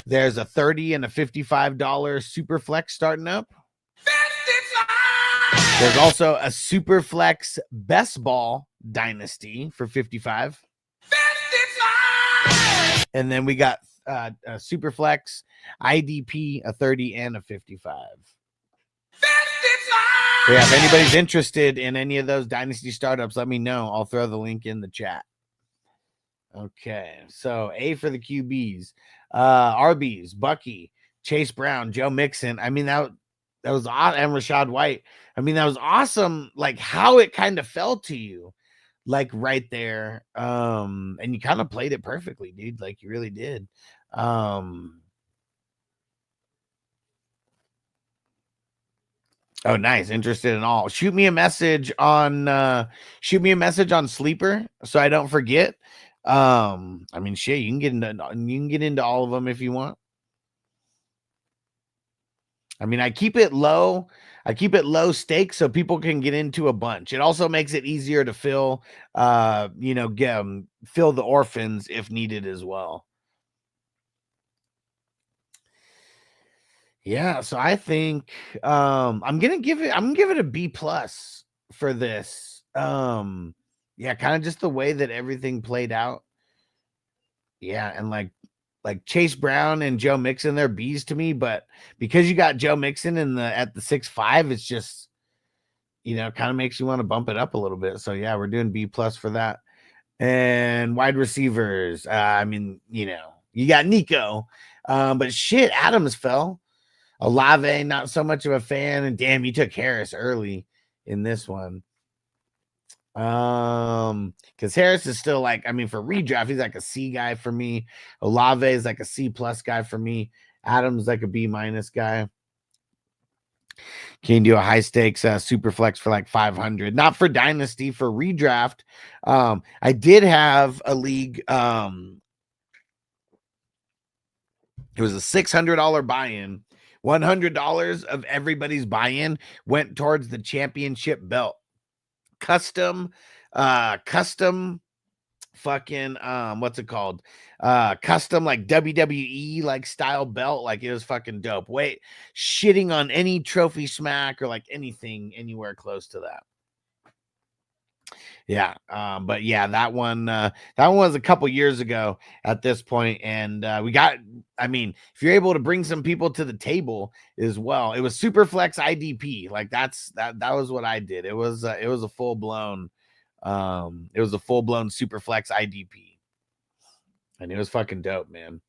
There's a $30 and a $55 super flex starting up. 55! There's also a super flex best ball dynasty for $55. 55! And then we got a super flex IDP, a $30 and a $55. 55! Yeah, if anybody's interested in any of those dynasty startups, let me know. I'll throw the link in the chat. Okay, so A for the QBs. RBs, Bucky, Chase Brown, Joe Mixon. I mean, that was awesome. And Rashad White. I mean, that was awesome. Like how it kind of fell to you, like right there. And you kind of played it perfectly, dude. Like you really did. Oh, nice. Interested in all. Shoot me a message on Sleeper so I don't forget. I mean, shit, you can get into all of them if you want. I mean, I keep it low. I keep it low stakes so people can get into a bunch. It also makes it easier to fill, fill the orphans if needed as well. Yeah, so I think I'm gonna give it a B plus for this. Yeah, kind of just the way that everything played out. Yeah, and like Chase Brown and Joe Mixon, they're B's to me, but because you got Joe Mixon at the 6'5", it's just kind of makes you want to bump it up a little bit. So yeah, we're doing B plus for that. And wide receivers, you got Nico, but shit, Adams fell. Olave, not so much of a fan, and damn, you took Harris early in this one. Because Harris is still like, for redraft, he's like a C guy for me. Olave is like a C plus guy for me. Adams like a B minus guy. Can you do a high stakes super flex for like 500? Not for dynasty, for redraft. I did have a league. It was a $600 buy-in. $100 of everybody's buy-in went towards the championship belt. Custom fucking what's it called? Custom like WWE like style belt. Like it was fucking dope. Wait, shitting on any trophy smack or like anything anywhere close to that. Yeah, but yeah, that one was a couple years ago at this point, and we got. If you're able to bring some people to the table as well, it was super flex IDP. Like that was what I did. It was a full blown, super flex IDP, and it was fucking dope, man.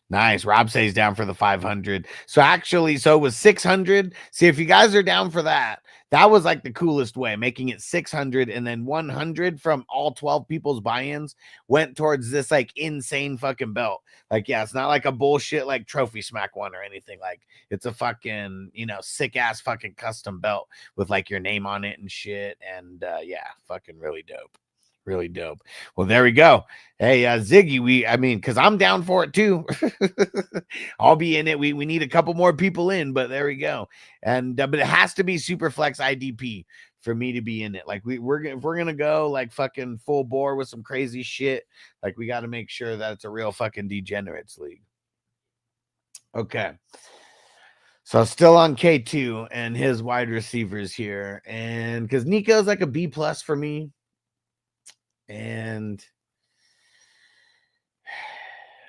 Nice. Rob says down for the 500. So it was 600. See, if you guys are down for that, that was like the coolest way, making it 600, and then 100 from all 12 people's buy-ins went towards this like insane fucking belt. Like, yeah, it's not like a bullshit like trophy smack one or anything. Like it's a fucking, sick ass fucking custom belt with like your name on it and shit. And yeah, fucking really dope. Really dope. Well, there we go. Hey, Ziggy, because I'm down for it too. I'll be in it. We need a couple more people in, but there we go. And but it has to be super flex IDP for me to be in it. Like if we're gonna go like fucking full bore with some crazy shit, like we got to make sure that it's a real fucking degenerates league. Okay. So still on K2 and his wide receivers here, and because Nico's like a B plus for me. And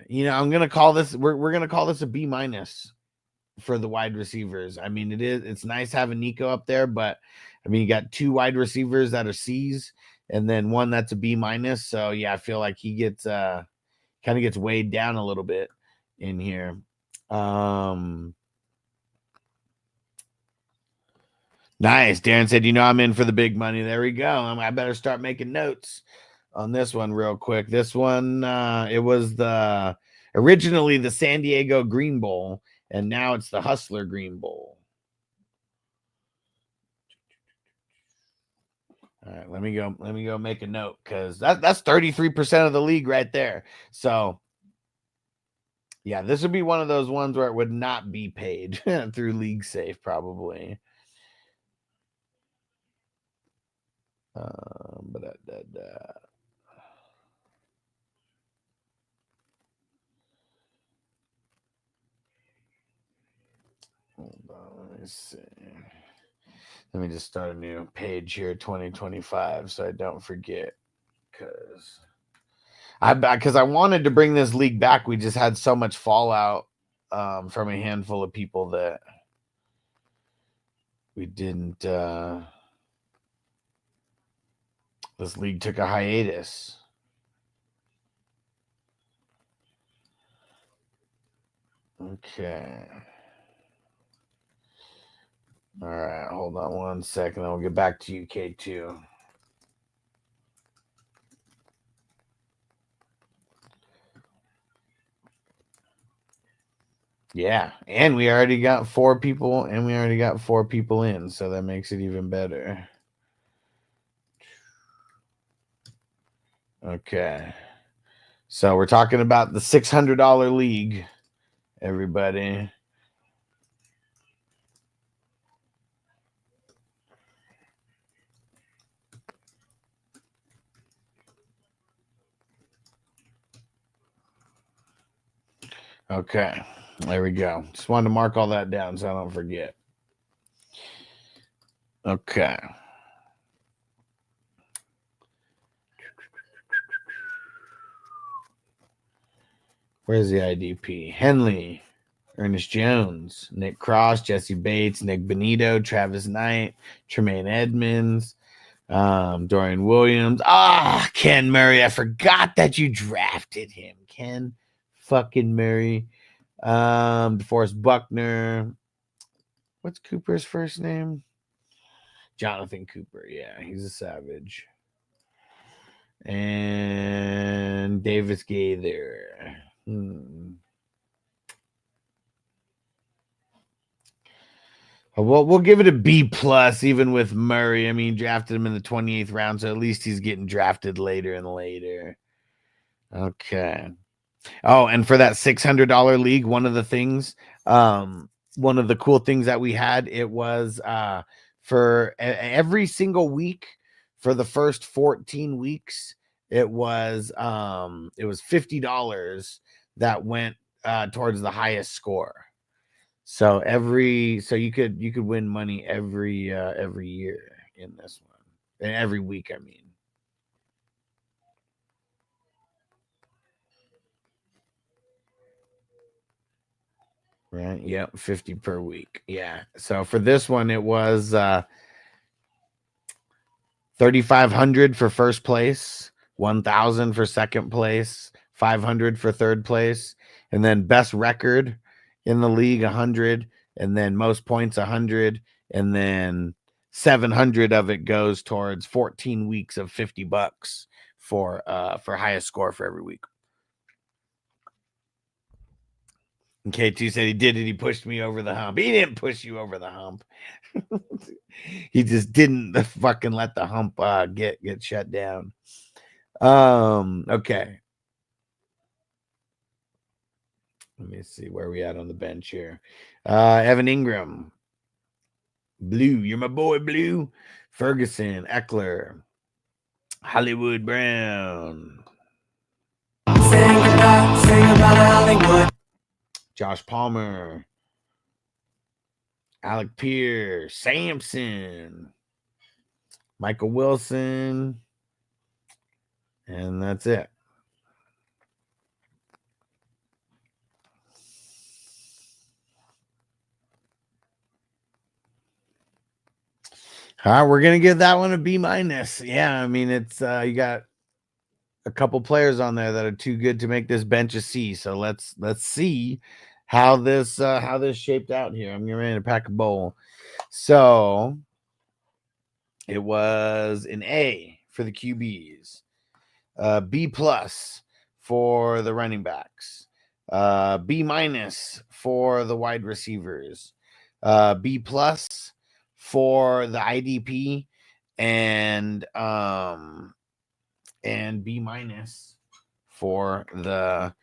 I'm gonna call this. We're gonna call this a B minus for the wide receivers. It's nice having Nico up there, but you got two wide receivers that are C's, and then one that's a B minus. So yeah, I feel like he gets kind of gets weighed down a little bit in here. Nice. Darren said, I'm in for the big money. There we go. I better start making notes on this one real quick. This one, it was originally the San Diego Green Bowl, and now it's the Hustler Green Bowl. All right, let me go make a note, because that's 33% of the league right there. So yeah, this would be one of those ones where it would not be paid through League Safe, probably. Hold on, let me see. Let me just start a new page here, 2025, so I don't forget. Because I wanted to bring this league back. We just had so much fallout from a handful of people that we didn't. This league took a hiatus. Okay. All right, hold on one second. I'll get back to you, K2. Yeah, and we already got 4 people, and we already got 4 people in, so that makes it even better. Okay. So we're talking about the $600 league, everybody. Okay, there we go. Just wanted to mark all that down so I don't forget. Okay. Where's the IDP? Henley, Ernest Jones, Nick Cross, Jesse Bates, Nick Benito, Travis Knight, Tremaine Edmonds, Dorian Williams. Ken Murray. I forgot that you drafted him. Ken fucking Murray. DeForest Buckner. What's Cooper's first name? Jonathan Cooper. Yeah, he's a savage. And Davis Gaither. Well, we'll give it a B plus, even with Murray. I mean, drafted him in the 28th round, so at least he's getting drafted later and later. Okay. Oh, and for that $600 league, one of the things, one of the cool things that we had, it was for every single week for the first 14 weeks, it was $50 that went towards the highest score. So you could win money every year in this one, and every week, I mean. Right. Yep. 50 per week. Yeah. So for this one, it was 3,500 for first place, 1,000 for second place, 500 for third place, and then best record in the league 100, and then most points 100, and then 700 of it goes towards 14 weeks of $50 for highest score for every week. And K2 said he did it. He pushed me over the hump. He didn't push you over the hump. He just didn't fucking let the hump get shut down. Okay. Let me see where we at on the bench here. Evan Ingram. Blue. You're my boy, Blue. Ferguson. Eckler. Hollywood Brown. Sing about Hollywood. Josh Palmer. Alec Pierce. Sampson. Michael Wilson. And that's it. All right, we're gonna give that one a B minus. Yeah, I mean it's you got a couple players on there that are too good to make this bench a C. So let's see how this shaped out here. I'm getting ready to pack a bowl. So it was an A for the QBs, B plus for the running backs, B minus for the wide receivers, B plus for the IDP, and B minus for the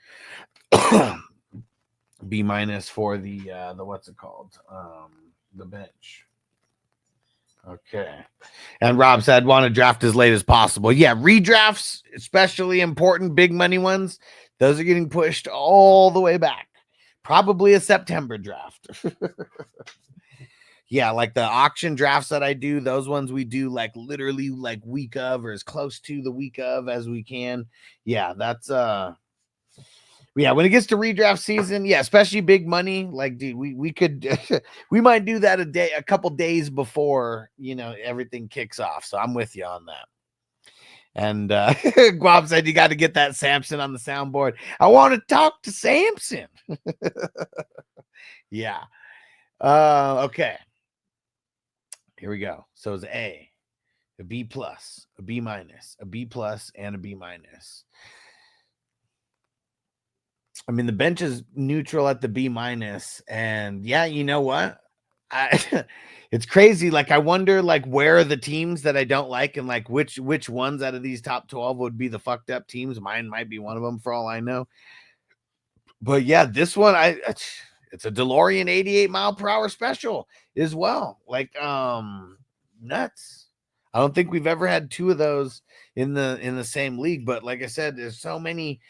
B minus for the what's it called? The bench. Okay. And Rob said want to draft as late as possible. Yeah, redrafts, especially important big money ones, those are getting pushed all the way back. Probably a September draft. Yeah, like the auction drafts that I do, those ones we do like literally like week of or as close to the week of as we can. Yeah, that's yeah, when it gets to redraft season, yeah, especially big money, like dude, we could we might do that a couple days before, everything kicks off. So I'm with you on that. And Guam said you got to get that Samson on the soundboard. I want to talk to Samson. Yeah. Okay. Here we go. So it's a B plus, a B minus, a B plus, and a B minus. I mean, the bench is neutral at the B minus, and yeah, you know what? It's crazy. Like, I wonder, like, where are the teams that I don't like, and like which ones out of these top 12 would be the fucked up teams. Mine might be one of them for all I know. But yeah, this one, it's a DeLorean 88 mile per hour special as well. Like, nuts. I don't think we've ever had two of those in the same league. But like I said, there's so many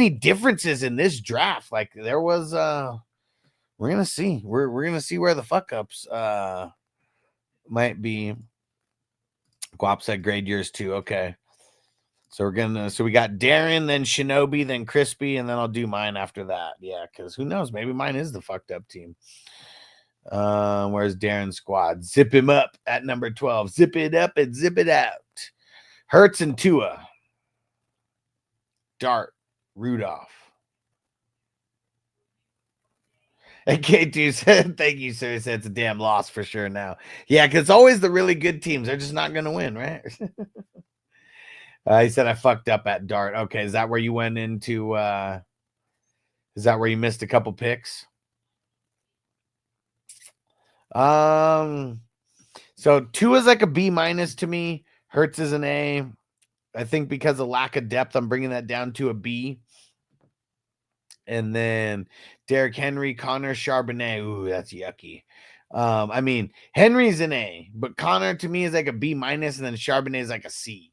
differences in this draft. Like there was we're gonna see. We're gonna see where the fuck ups might be. Guap said grade years too. Okay. So we got Darren, then Shinobi, then Crispy, and then I'll do mine after that. Yeah, because who knows? Maybe mine is the fucked up team. Where's Darren's squad? Zip him up at number 12. Zip it up and zip it out. Hurts and Tua. Dart. Rudolph. And K2 said, thank you, sir. He said it's a damn loss for sure now. Yeah, because it's always the really good teams. They're just not going to win, right? He said I fucked up at Dart. Okay, is that where you went into is that where you missed a couple picks? So two is like a B minus to me. Hertz is an A. I think because of lack of depth, I'm bringing that down to a B. And then Derrick Henry, Connor, Charbonnet. Ooh, that's yucky. I mean, Henry's an A, but Connor to me is like a B minus, and then Charbonnet is like a C.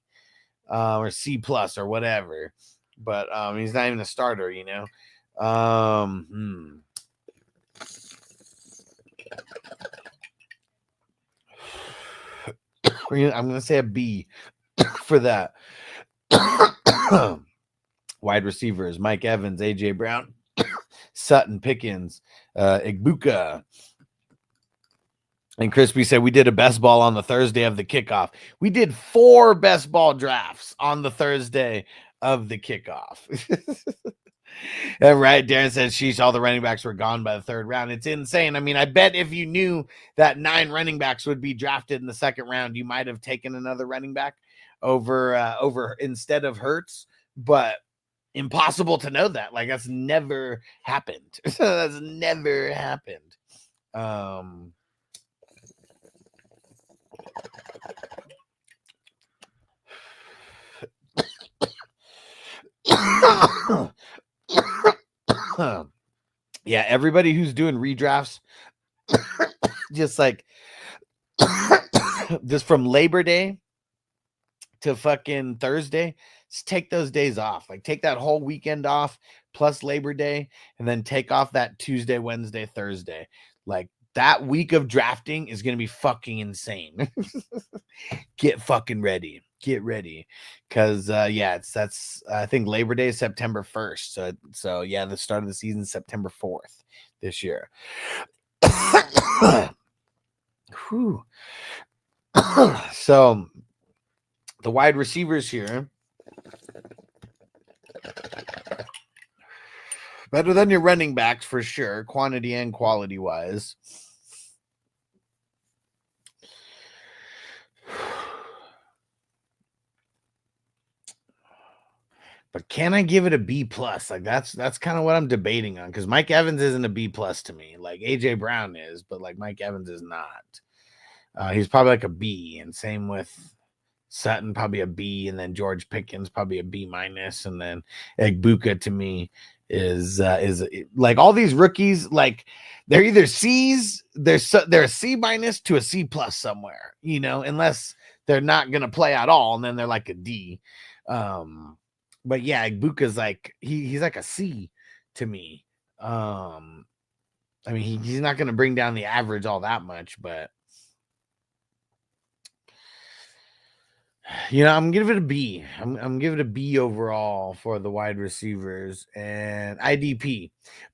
Or C plus or whatever, but he's not even a starter, you know. I'm gonna say a B for that. Wide receivers: Mike Evans, AJ Brown, Sutton, Pickens, Igbuka. And Crispy said we did a best ball on the Thursday of the kickoff. We did 4 best ball drafts on the Thursday of the kickoff. And right, Darren said, sheesh, all the running backs were gone by the 3rd round. It's insane. I mean, I bet if you knew that 9 running backs would be drafted in the 2nd round, you might have taken another running back over instead of Hurts. But impossible to know that. Like, that's never happened. That's never happened. Yeah, everybody who's doing redrafts, just like just from Labor Day to fucking Thursday, just take those days off. Like take that whole weekend off plus Labor Day, and then take off that Tuesday, Wednesday, Thursday. Like that week of drafting is gonna be fucking insane. Get fucking ready. Get ready, because yeah, that's I think Labor Day is September 1st. So yeah, the start of the season is September 4th this year. Whew. So the wide receivers here, better than your running backs for sure, quantity and quality wise. But can I give it a B plus? Like that's kind of what I'm debating on, because Mike Evans isn't a B plus to me. Like AJ Brown is, but like Mike Evans is not. He's probably like a B, and same with Sutton, probably a B, and then George Pickens probably a B minus, and then Igbuka to me is like all these rookies, like they're either C's, they're a C minus to a C plus somewhere, you know, unless they're not gonna play at all, and then they're like a D. But yeah, Igbuka's like he's like a C to me. I mean, he's not going to bring down the average all that much, but you know, I'm gonna give it a B. I'm giving it a B overall for the wide receivers. And IDP,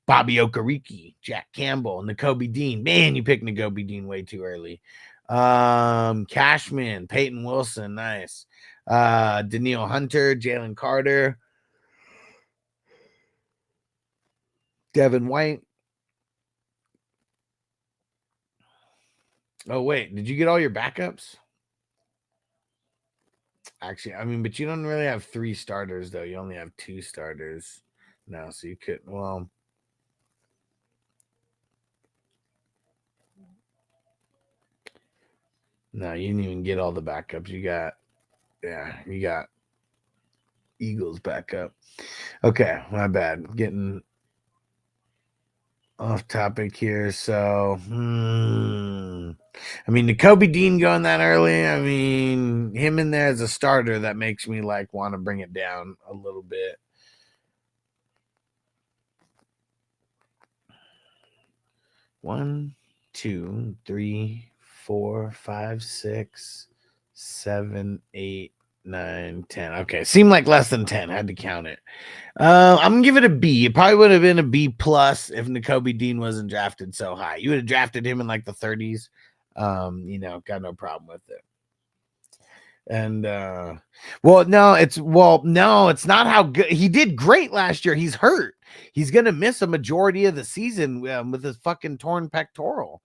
Bobby Okereke, Jack Campbell, Nakobe Dean. Man, you picked Nakobe Dean way too early. Cashman, Peyton Wilson, nice. Daniil Hunter, Jalen Carter, Devin White. Oh, wait, did you get all your backups? Actually, I mean, but you don't really have 3 starters, though. You only have 2 starters now, so you could, well. No, you didn't even get all the backups. You got Eagles backup. Okay, my bad. off topic here. So, I mean, Nakobe Dean going that early. I mean, him in there as a starter, that makes me like want to bring it down a little bit. One, 2, 3, 4, 5, 6, 7, 8, 9, 10. Okay, seemed like less than 10. Had to count it. I'm gonna give it a B. It probably would have been a B plus if Nakobe Dean wasn't drafted so high. You would have drafted him in like the 30s. Got no problem with it. And no, it's not how good he did. Great last year. He's hurt. He's gonna miss a majority of the season with his fucking torn pectoral.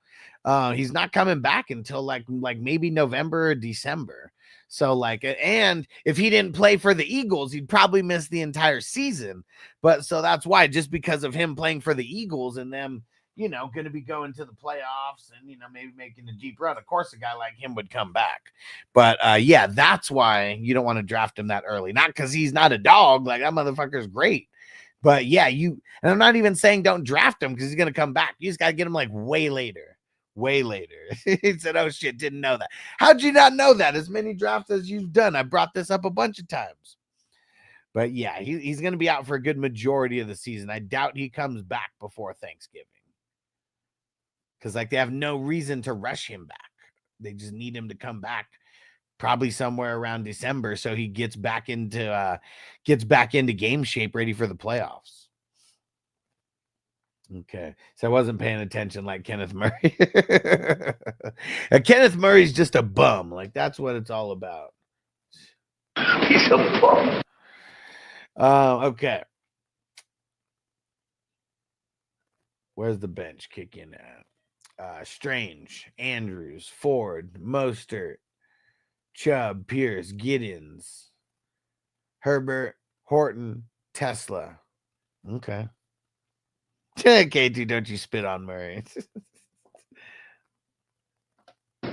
He's not coming back until like maybe November or December. So like, and if he didn't play for the Eagles, he'd probably miss the entire season. But so that's why, just because of him playing for the Eagles and them, going to be going to the playoffs and, maybe making a deep run. Of course, a guy like him would come back. But yeah, that's why you don't want to draft him that early. Not because he's not a dog. Like, that motherfucker's great. But yeah, and I'm not even saying don't draft him because he's going to come back. You just got to get him like way later. He said, oh shit, didn't know that. How'd you not know that? As many drafts as you've done. I brought this up a bunch of times. But yeah, he's going to be out for a good majority of the season. I doubt he comes back before Thanksgiving. Because like they have no reason to rush him back. They just need him to come back probably somewhere around December so he gets back into game shape, ready for the playoffs. Okay, so I wasn't paying attention like Kenneth Murray. Kenneth Murray's just a bum. Like, that's what it's all about. He's a bum. Okay. Where's the bench kicking at? Strange, Andrews, Ford, Mostert, Chubb, Pierce, Giddens, Herbert, Horton, Tesla. Okay. KT, don't you spit on Murray.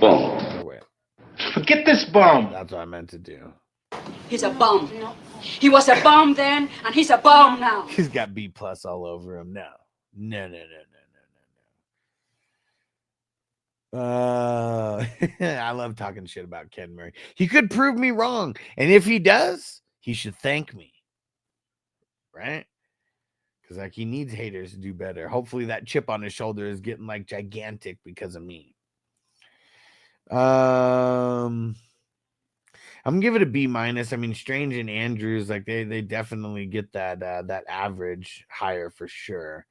Bum. Forget this bum. That's what I meant to do. He's a bum. He was a bum then, and he's a bum now. He's got B plus all over him. No. I love talking shit about Ken Murray. He could prove me wrong. And if he does, he should thank me. Right? Because like he needs haters to do better. Hopefully that chip on his shoulder is getting like gigantic because of me. I'm gonna give it a B minus. I mean, Strange and Andrews, like they definitely get that average higher for sure.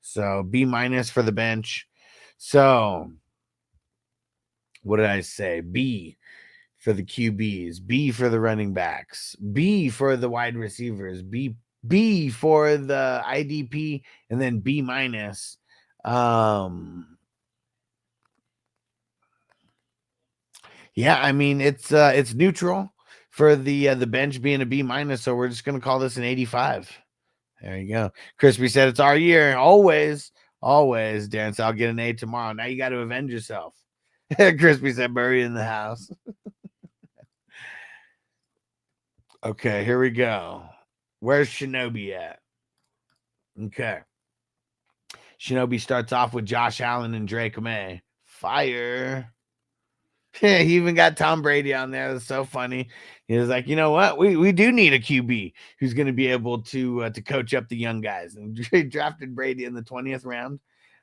So B minus for the bench. So what did I say? B for the QBs, B for the running backs, B for the wide receivers, B for the IDP, and then B minus. Yeah, I mean it's neutral for the bench being a B minus, so we're just gonna call this an 85. There you go. Crispy said it's our year. Always. Darren said I'll get an A tomorrow. Now you got to avenge yourself. Crispy said Murray in the house. Okay, here we go. Where's Shinobi at? Okay. Shinobi starts off with Josh Allen and Drake May. Fire. Yeah, he even got Tom Brady on there. That's so funny. He was like, you know what? We do need a QB who's going to be able to coach up the young guys. And drafted Brady in the 20th round.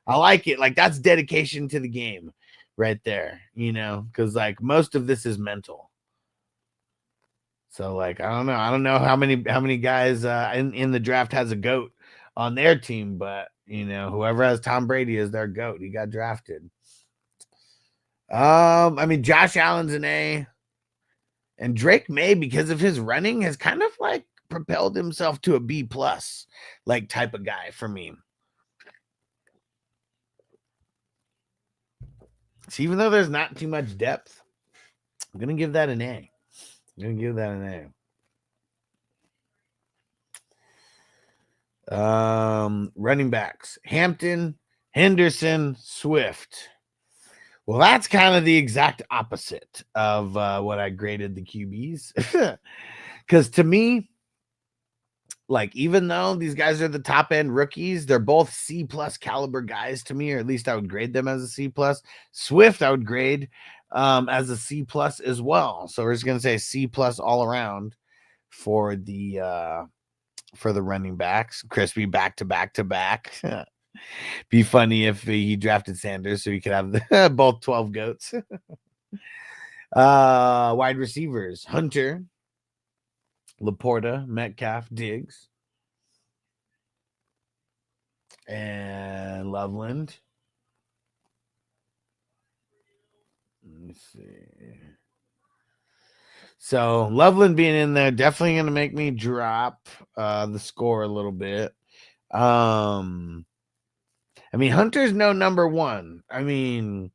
I like it. Like, that's dedication to the game right there, because like most of this is mental. So like, I don't know how many guys in the draft has a GOAT on their team, but whoever has Tom Brady as their GOAT, he got drafted. I mean, Josh Allen's an A, and Drake May, because of his running, has kind of like propelled himself to a B plus like type of guy for me. So even though there's not too much depth, I'm gonna give that an A. Running backs: Hampton, Henderson, Swift. Well, that's kind of the exact opposite of what I graded the QBs. Because to me, like, even though these guys are the top end rookies, they're both C plus caliber guys to me, or at least I would grade them as a C plus. Swift, I would grade as a C plus as well. So we're just gonna say C plus all around for the running backs. Crispy back to back to back. Be funny if he drafted Sanders so he could have both 12 goats. Wide receivers: Hunter, Laporta, Metcalf, Diggs, and Loveland. Let me see. So Loveland being in there definitely going to make me drop the score a little bit. I mean, Hunter's no number one. I mean,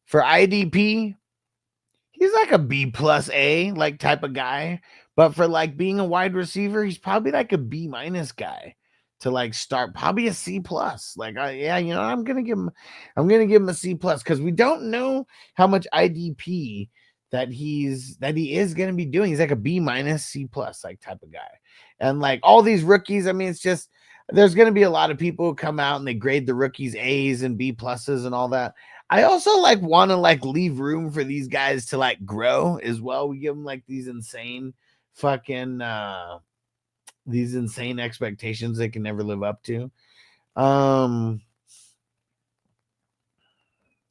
for IDP, he's like a B plus A like type of guy. But for like being a wide receiver, he's probably like a B minus guy to like start, probably a C plus. Like, yeah, you know, I'm gonna give him a C plus because we don't know how much IDP that he is gonna be doing. He's like a B minus C plus like type of guy. And like all these rookies, I mean, it's just there's gonna be a lot of people who come out and they grade the rookies A's and B pluses and all that. I also like want to like leave room for these guys to like grow as well. We give them like these insane fucking these insane expectations they can never live up to. I'm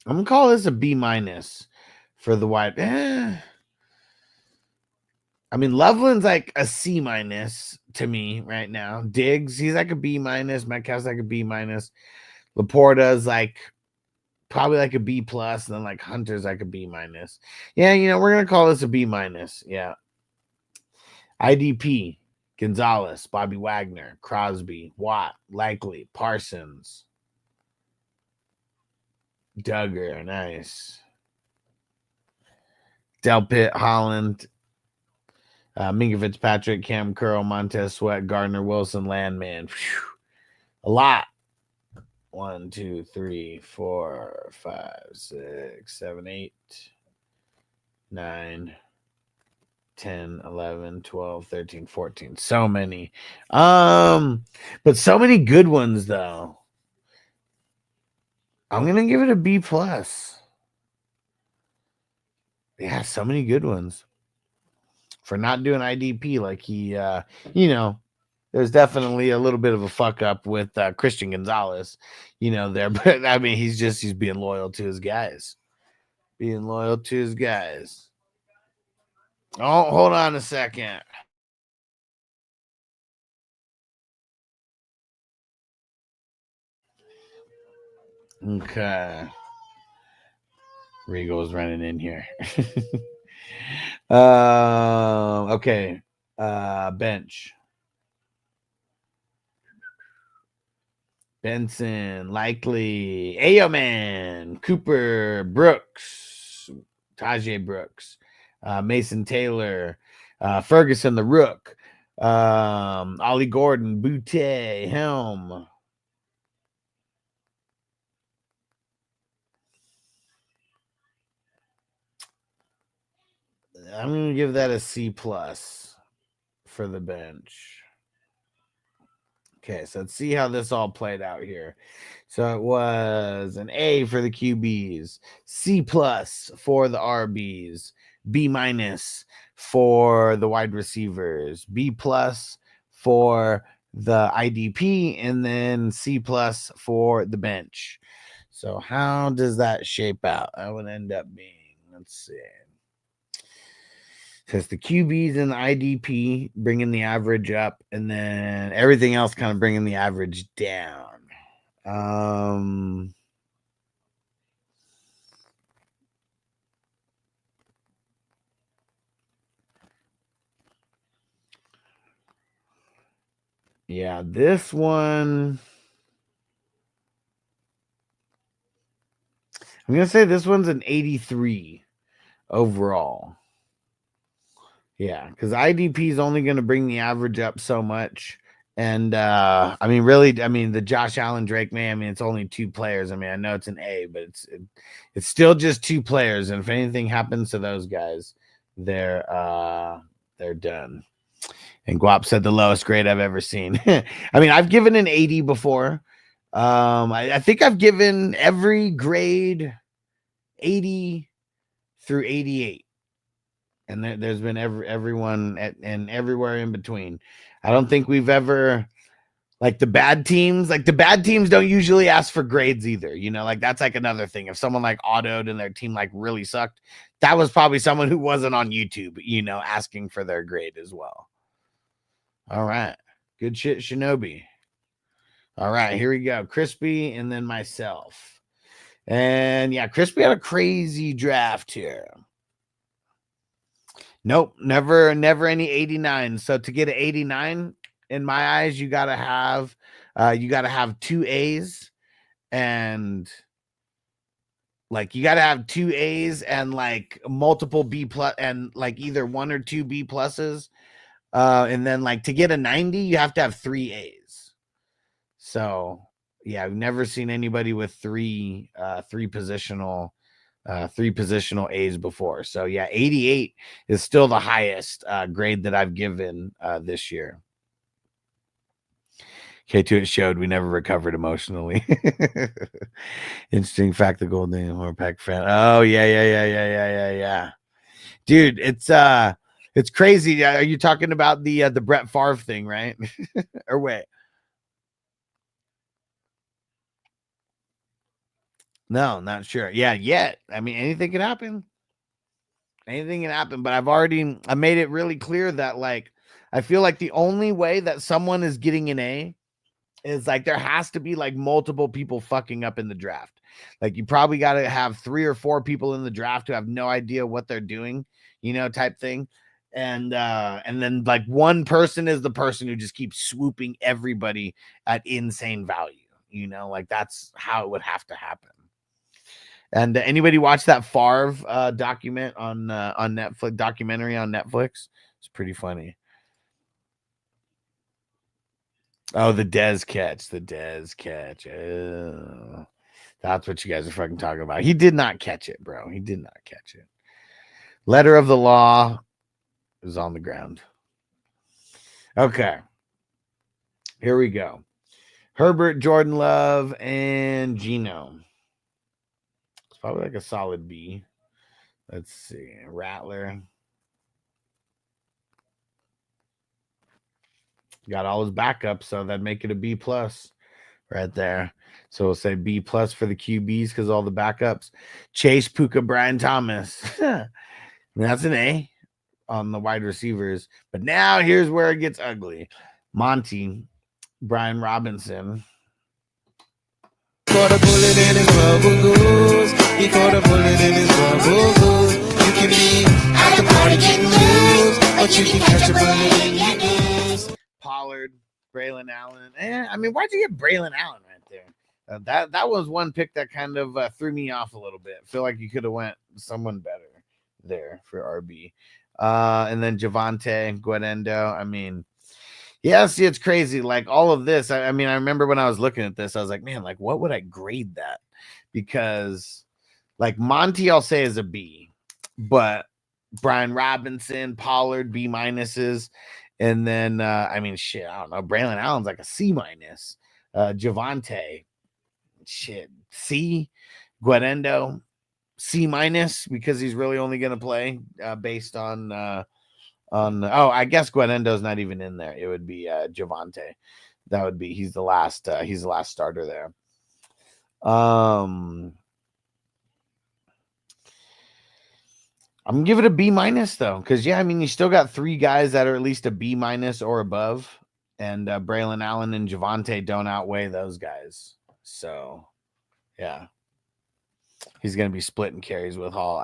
gonna call this a B minus for the wide. I mean, Loveland's like a C minus to me right now. Diggs, he's like a B minus. Metcalf's like a B minus. Laporta's like probably like a B plus, and then like Hunter's like a B minus. Yeah, you know, we're gonna call this a B minus. Yeah. IDP: Gonzalez, Bobby Wagner, Crosby, Watt, Likely, Parsons, Duggar, nice. Delpit, Holland, Minka Fitzpatrick, Cam Curl, Montez Sweat, Gardner Wilson, Landman. Whew. A lot. 1, 2, 3, 4, 5, 6, 7, 8, 9, 10, 11, 12, 13, 14. So many. But so many good ones though. I'm gonna give it a B plus. Yeah, so many good ones. For not doing IDP like he you know, there's definitely a little bit of a fuck up with Christian Gonzalez, you know, there, but I mean he's being loyal to his guys. Being loyal to his guys. Oh, hold on a second. Okay. Regal's running in here. Okay. Bench. Benson, Likely, Ayoman, Cooper, Brooks, Tajay Brooks, Mason Taylor, Ferguson the Rook, Ollie Gordon, Boutte, Helm. I'm going to give that a C plus for the bench. Okay, so let's see how this all played out here. So it was an A for the QBs, C plus for the RBs, B minus for the wide receivers, B plus for the IDP, and then C plus for the bench. So how does that shape out? That would end up being, let's see. Because the QBs and the IDP bringing the average up, and then everything else kind of bringing the average down. Yeah, this one, I'm going to say this one's an 83 overall. Yeah, because IDP is only going to bring the average up so much. And I mean, really, I mean, the Josh Allen Drake, man, I mean, it's only 2 players. I mean, I know it's an A, but it's still just 2 players. And if anything happens to those guys, they're done. And Guap said the lowest grade I've ever seen. I mean, I've given an 80 before. I think I've given every grade 80 through 88. And there's been everyone and everywhere in between. I don't think we've ever, like the bad teams don't usually ask for grades either. You know, like that's like another thing. If someone like autoed and their team like really sucked, that was probably someone who wasn't on YouTube, you know, asking for their grade as well. All right. Good shit, Shinobi. All right, here we go. Crispy and then myself. And yeah, Crispy had a crazy draft here. Nope, never any 89. So to get an 89, in my eyes, you gotta have 2 A's and like you gotta have 2 A's and like multiple B plus and like either 1 or 2 B pluses. And then like to get a 90, you have to have 3 A's. So yeah, I've never seen anybody with three positional A's before. So yeah, 88 is still the highest grade that I've given this year. K2 it showed we never recovered emotionally. Interesting fact, the Golden Horror Pack fan. Oh yeah. Dude, it's crazy. Are you talking about the Brett Favre thing, right? Or wait. No, not sure. Yeah, yet. I mean, anything can happen. Anything can happen, but I made it really clear that like I feel like the only way that someone is getting an A is like there has to be like multiple people fucking up in the draft. Like you probably got to have 3 or 4 people in the draft who have no idea what they're doing, you know, type thing. And then like one person is the person who just keeps swooping everybody at insane value, you know, like that's how it would have to happen. And anybody watch that Favre document on Netflix, documentary on Netflix? It's pretty funny. Oh, the Dez catch. Oh, that's what you guys are fucking talking about. He did not catch it, bro. He did not catch it. Letter of the law is on the ground. Okay. Here we go. Herbert, Jordan Love, and Geno. It's probably like a solid B. Let's see. Rattler. Got all his backups, so that'd make it a B plus right there. So we'll say B plus for the QBs because all the backups. Chase, Puka, Brian Thomas. That's an A on the wide receivers. But now here's where it gets ugly. Monty, Brian Robinson. Caught a bullet in his rubber goose. He caught a bullet in his rubber goose. You can be at the party getting loose, but you can catch a bullet in your goose. Pollard, Braylon Allen. I mean, why'd you get Braylon Allen right there? That was one pick that kind of threw me off a little bit. I feel like you could have went someone better there for RB. And then Javonte, Guadendo. I mean, yeah, see, it's crazy. Like all of this. I mean, I remember when I was looking at this, I was like, man, like what would I grade that? Because like Monty, I'll say is a B, but Brian Robinson, Pollard, B minuses. And then, I mean, shit, I don't know. Braylon Allen's like a C minus. Javonte, shit, C. Guadendo, C minus because he's really only going to play based on. I guess Guadendo's not even in there. It would be Javonte. That would be he's the last starter there. I'm gonna give it a B minus though, because yeah, I mean you still got 3 guys that are at least a B minus or above, and Braylon Allen and Javonte don't outweigh those guys. So yeah, he's gonna be splitting carries with Hall.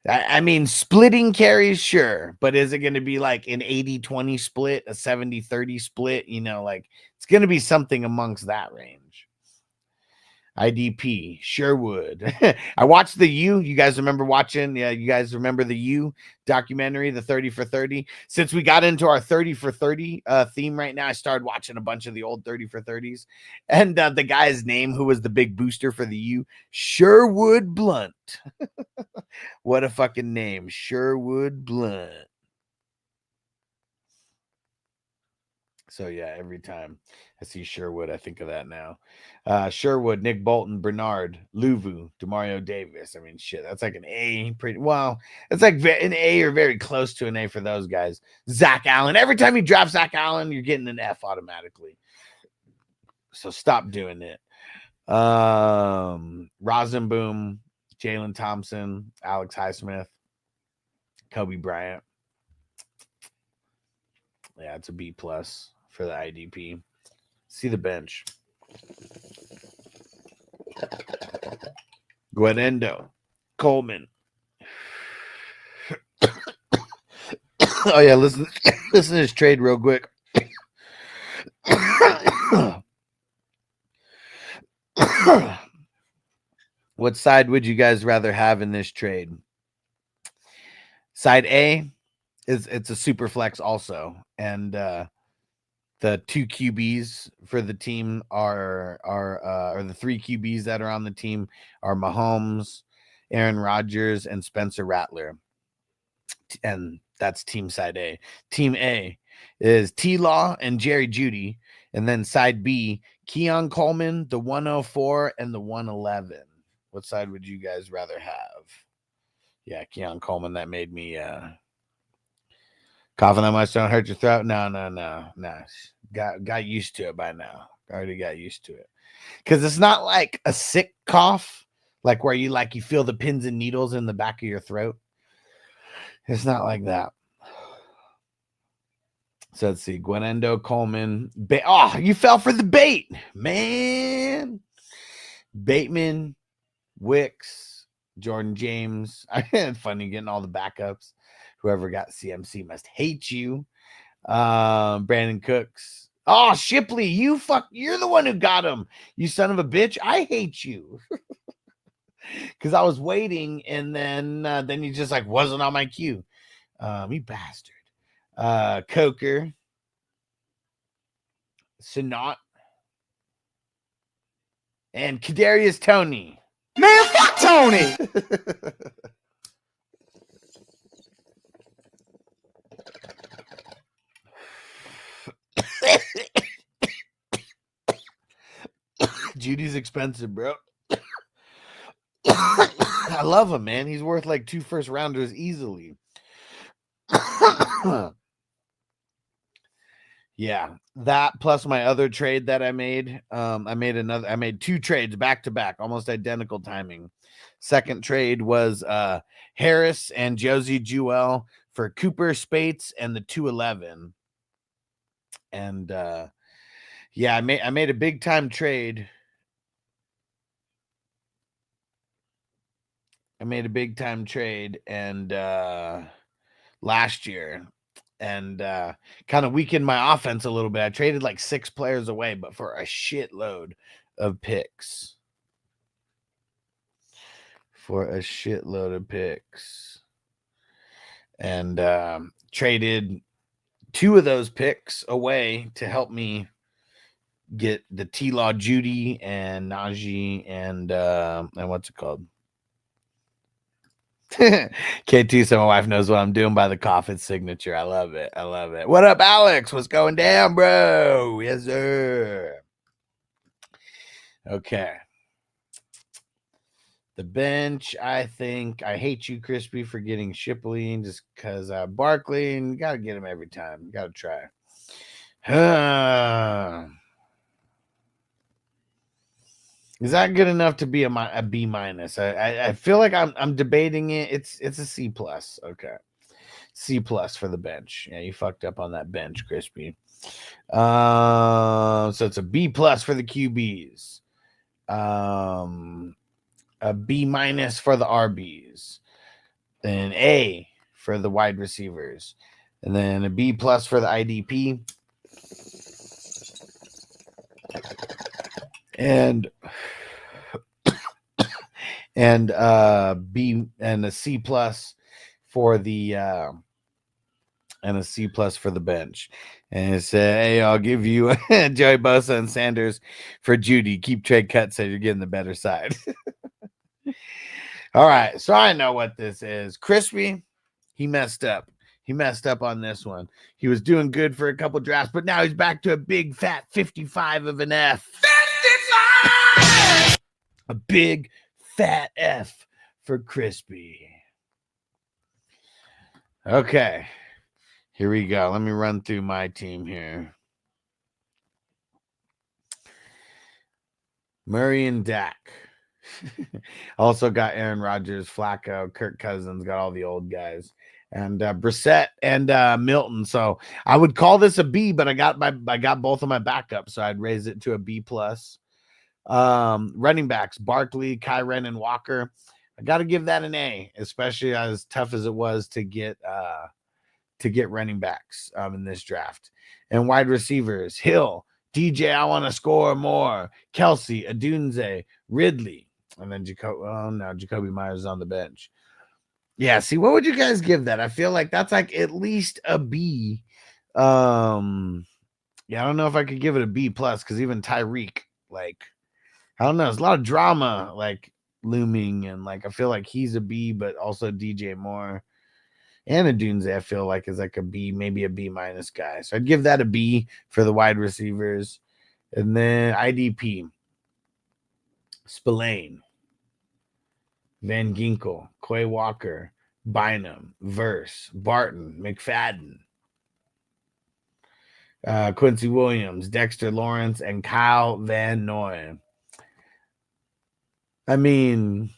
I mean, splitting carries, sure, but is it going to be like an 80-20 split, a 70-30 split? You know, like it's going to be something amongst that range. IDP, Sherwood. I watched the U. You guys remember watching? Yeah, you guys remember the U documentary, the 30 for 30? Since we got into our 30 for 30 theme right now, I started watching a bunch of the old 30 for 30s. And the guy's name, who was the big booster for the U, Sherwood Blunt. What a fucking name, Sherwood Blunt. So yeah, every time I see Sherwood, I think of that now. Sherwood, Nick Bolton, Bernard, Luvu, Demario Davis. I mean, shit, that's like an A. Pretty well. It's like an A or very close to an A for those guys. Zach Allen. Every time you drop Zach Allen, you're getting an F automatically. So stop doing it. Rosenboom, Jalen Thompson, Alex Highsmith, Kobe Bryant. Yeah, it's a B plus for the IDP. See the bench. Guanendo, Coleman. Oh yeah, listen to this trade real quick. What side would you guys rather have in this trade? Side A it's a super flex also, and the 2 QBs for the team are or the 3 QBs that are on the team are Mahomes, Aaron Rodgers, and Spencer Rattler. And that's team side A. Team A is T-Law and Jerry Jeudy. And then side B, Keon Coleman, the 104 and the 111. What side would you guys rather have? Yeah, Keon Coleman, that made me coughing on my stone, hurt your throat. No. Got used to it by now. Already got used to it. Because it's not like a sick cough, like where you feel the pins and needles in the back of your throat. It's not like that. So let's see. Guanendo, Coleman. You fell for the bait, man. Bateman, Wicks, Jordan James. I had funny getting all the backups. Whoever got CMC must hate you. Brandon Cooks. Oh, Shipley, you're the one who got him. You son of a bitch. I hate you. Because I was waiting, and then he just wasn't on my queue. You bastard. Coker. Sinot. And Kadarius Toney. Man, fuck Tony! Judy's expensive, bro. I love him, man. He's worth like 2 first rounders easily. Yeah, that plus my other trade that I made. I made 2 trades back to back, almost identical timing. Second trade was Harris and Josie Jewell for Cooper Spates and the 211. And yeah, I made a big time trade. And last year, and kind of weakened my offense a little bit. I traded like 6 players away, but for a shitload of picks. And traded 2 of those picks away to help me get the T-Law Judy and Najee and what's it called? KT, so my wife knows what I'm doing by the coffin signature. I love it. What up, Alex? What's going down, bro? Yes, sir. Okay. The bench, I think I hate you, Crispy, for getting Shipley just because Barkley, and you got to get him every time. You got to try. Is that good enough to be a B minus? I feel like I'm debating it. It's a C plus. Okay, C plus for the bench. Yeah, you fucked up on that bench, Crispy. So it's a B plus for the QBs. A B minus for the RBs, an A for the wide receivers, and then a B plus for the IDP, and B and a C plus for the bench. And it said, hey, I'll give you Joey Bosa and Sanders for Judy. Keep trade cuts so you're getting the better side. All right, so I know what this is. Crispy, he messed up. He messed up on this one. He was doing good for a couple drafts, but now he's back to a big fat 55 of an F. 55! A big fat F for Crispy. Okay. Here we go. Let me run through my team here. Murray and Dak. Also got Aaron Rodgers, Flacco, Kirk Cousins, got all the old guys. And Brissett and Milton. So I would call this a B, but I got both of my backups, so I'd raise it to a B plus. Running backs, Barkley, Kyren, and Walker. I got to give that an A, especially as tough as it was to get running backs in this draft. And wide receivers, Hill, DJ, I want to score more, Kelsey, Adunze, Ridley, and then Jacoby Myers is on the bench. Yeah, see, what would you guys give that? I feel like that's like at least a B. Yeah, I don't know if I could give it a B plus because even Tyreek, like, I don't know, there's a lot of drama like looming, and like I feel like he's a B, but also DJ Moore and Adunze I feel like is like a B, maybe a B minus guy. So I'd give that a B for the wide receivers. And then IDP, Spillane, Van Ginkel, Quay Walker, Bynum, Verse, Barton, McFadden, Quincy Williams, Dexter Lawrence, and Kyle Van Noy. I mean,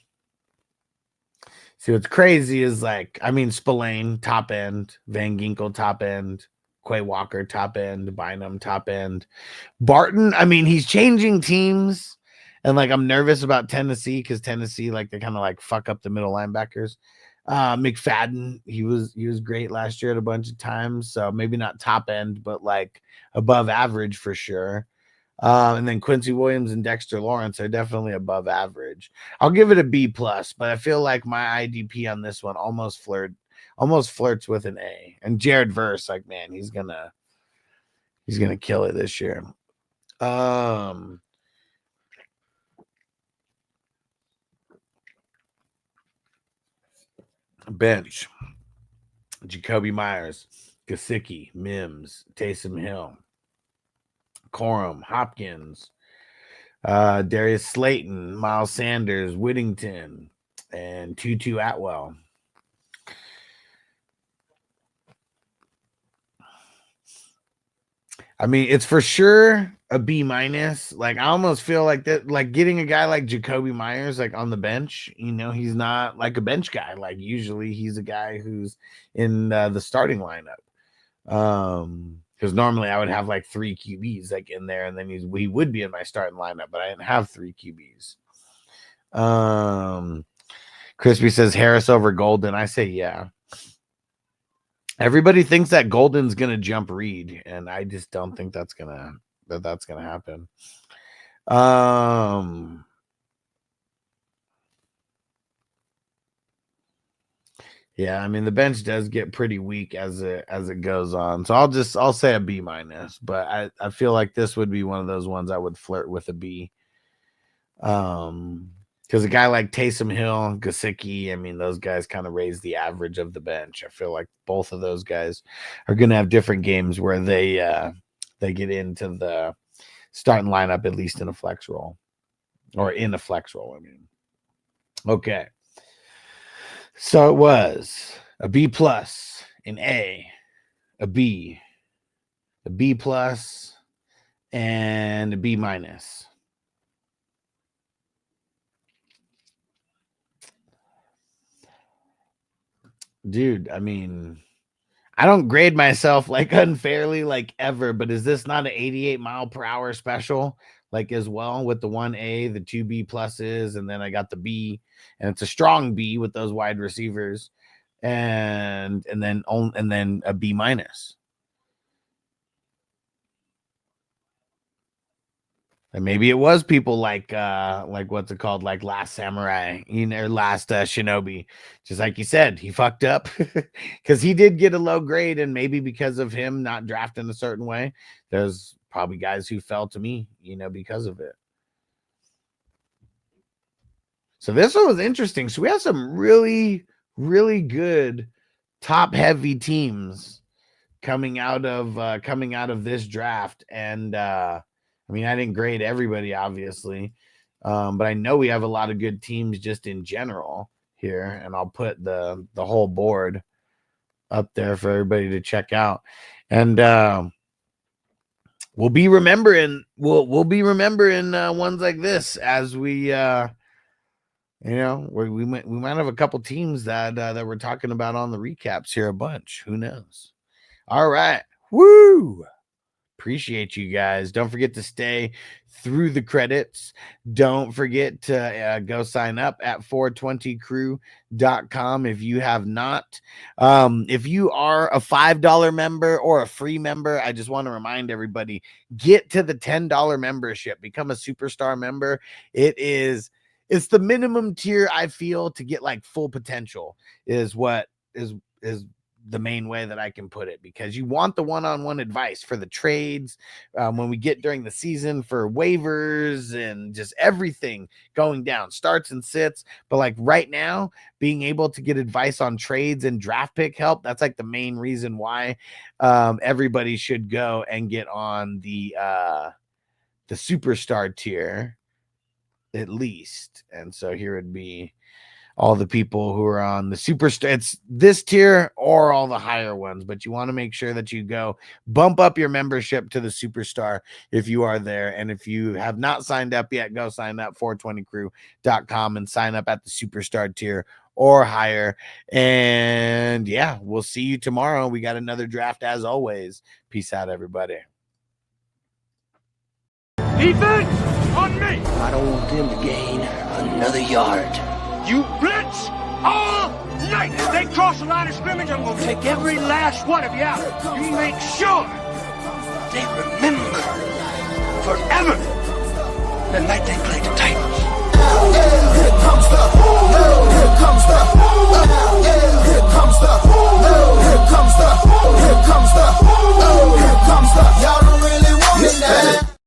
see what's crazy is like, I mean, Spillane, top end, Van Ginkel, top end, Quay Walker, top end, Bynum, top end. Barton, I mean, he's changing teams. And like I'm nervous about Tennessee because Tennessee, like they kind of like fuck up the middle linebackers. McFadden, he was great last year at a bunch of times, so maybe not top end, but like above average for sure. And then Quincy Williams and Dexter Lawrence are definitely above average. I'll give it a B plus, but I feel like my IDP on this one almost flirts with an A. And Jared Verse, like man, he's gonna kill it this year. Bench, Jacoby Myers, Gesicki, Mims, Taysom Hill, Corum, Hopkins, Darius Slayton, Miles Sanders, Whittington, and Tutu Atwell. I mean, it's for sure a B minus. Like, I almost feel like that, like getting a guy like Jacoby Myers, like on the bench, you know, he's not like a bench guy. Like, usually he's a guy who's in the starting lineup. Because normally I would have like 3 QBs like in there, and then he would be in my starting lineup, but I didn't have 3 QBs. Crispy says Harris over Golden. I say yeah. Everybody thinks that Golden's gonna jump Reed, and I just don't think that's gonna happen. Yeah, I mean the bench does get pretty weak as it goes on. So I'll say a B minus, but I feel like this would be one of those ones I would flirt with a B. Because a guy like Taysom Hill, Gesicki, I mean, those guys kind of raise the average of the bench. I feel like both of those guys are going to have different games where they get into the starting lineup, at least in a flex role. Or in a flex role, I mean. Okay. So it was a B plus, an A, a B plus, and a B minus. Dude, I mean, I don't grade myself like unfairly like ever, but is this not an 88 mile per hour special like as well with the 1A, the 2 B pluses, and then I got the B, and it's a strong B with those wide receivers, and then a B minus. And maybe it was people like what's it called, like Last Samurai, you know, Last Shinobi, just like you said, he fucked up because he did get a low grade, and maybe because of him not drafting a certain way, there's probably guys who fell to me, you know, because of it. So this one was interesting. So we have some really, really good top heavy teams coming out of this draft. And I mean, I didn't grade everybody, obviously, but I know we have a lot of good teams just in general here, and I'll put the whole board up there for everybody to check out. And we'll be remembering ones like this as we we might have a couple teams that we're talking about on the recaps here a bunch. Who knows? All right. Woo! Appreciate you guys. Don't forget to stay through the credits. Don't forget to go sign up at 420crew.com if you have not. If you are a $5 member or a free member, I just want to remind everybody, get to the $10 membership. Become a superstar member. It's the minimum tier, I feel, to get like full potential is what is the main way that I can put it, because you want the one-on-one advice for the trades when we get during the season, for waivers and just everything going down, starts and sits. But like right now, being able to get advice on trades and draft pick help, that's like the main reason why everybody should go and get on the superstar tier at least. And so here would be all the people who are on the superstar. It's this tier or all the higher ones, but you want to make sure that you go bump up your membership to the superstar if you are there. And if you have not signed up yet, go sign up 420crew.com and sign up at the superstar tier or higher. And yeah, we'll see you tomorrow. We got another draft as always. Peace out, everybody. Defense on me. I don't want them to gain another yard. You blitz all night. If they cross the line of scrimmage, I'm going to take every last one of you out. You make sure They remember forever the night they played the Titans. Here comes the, here comes the, here comes the, here comes the, here comes the,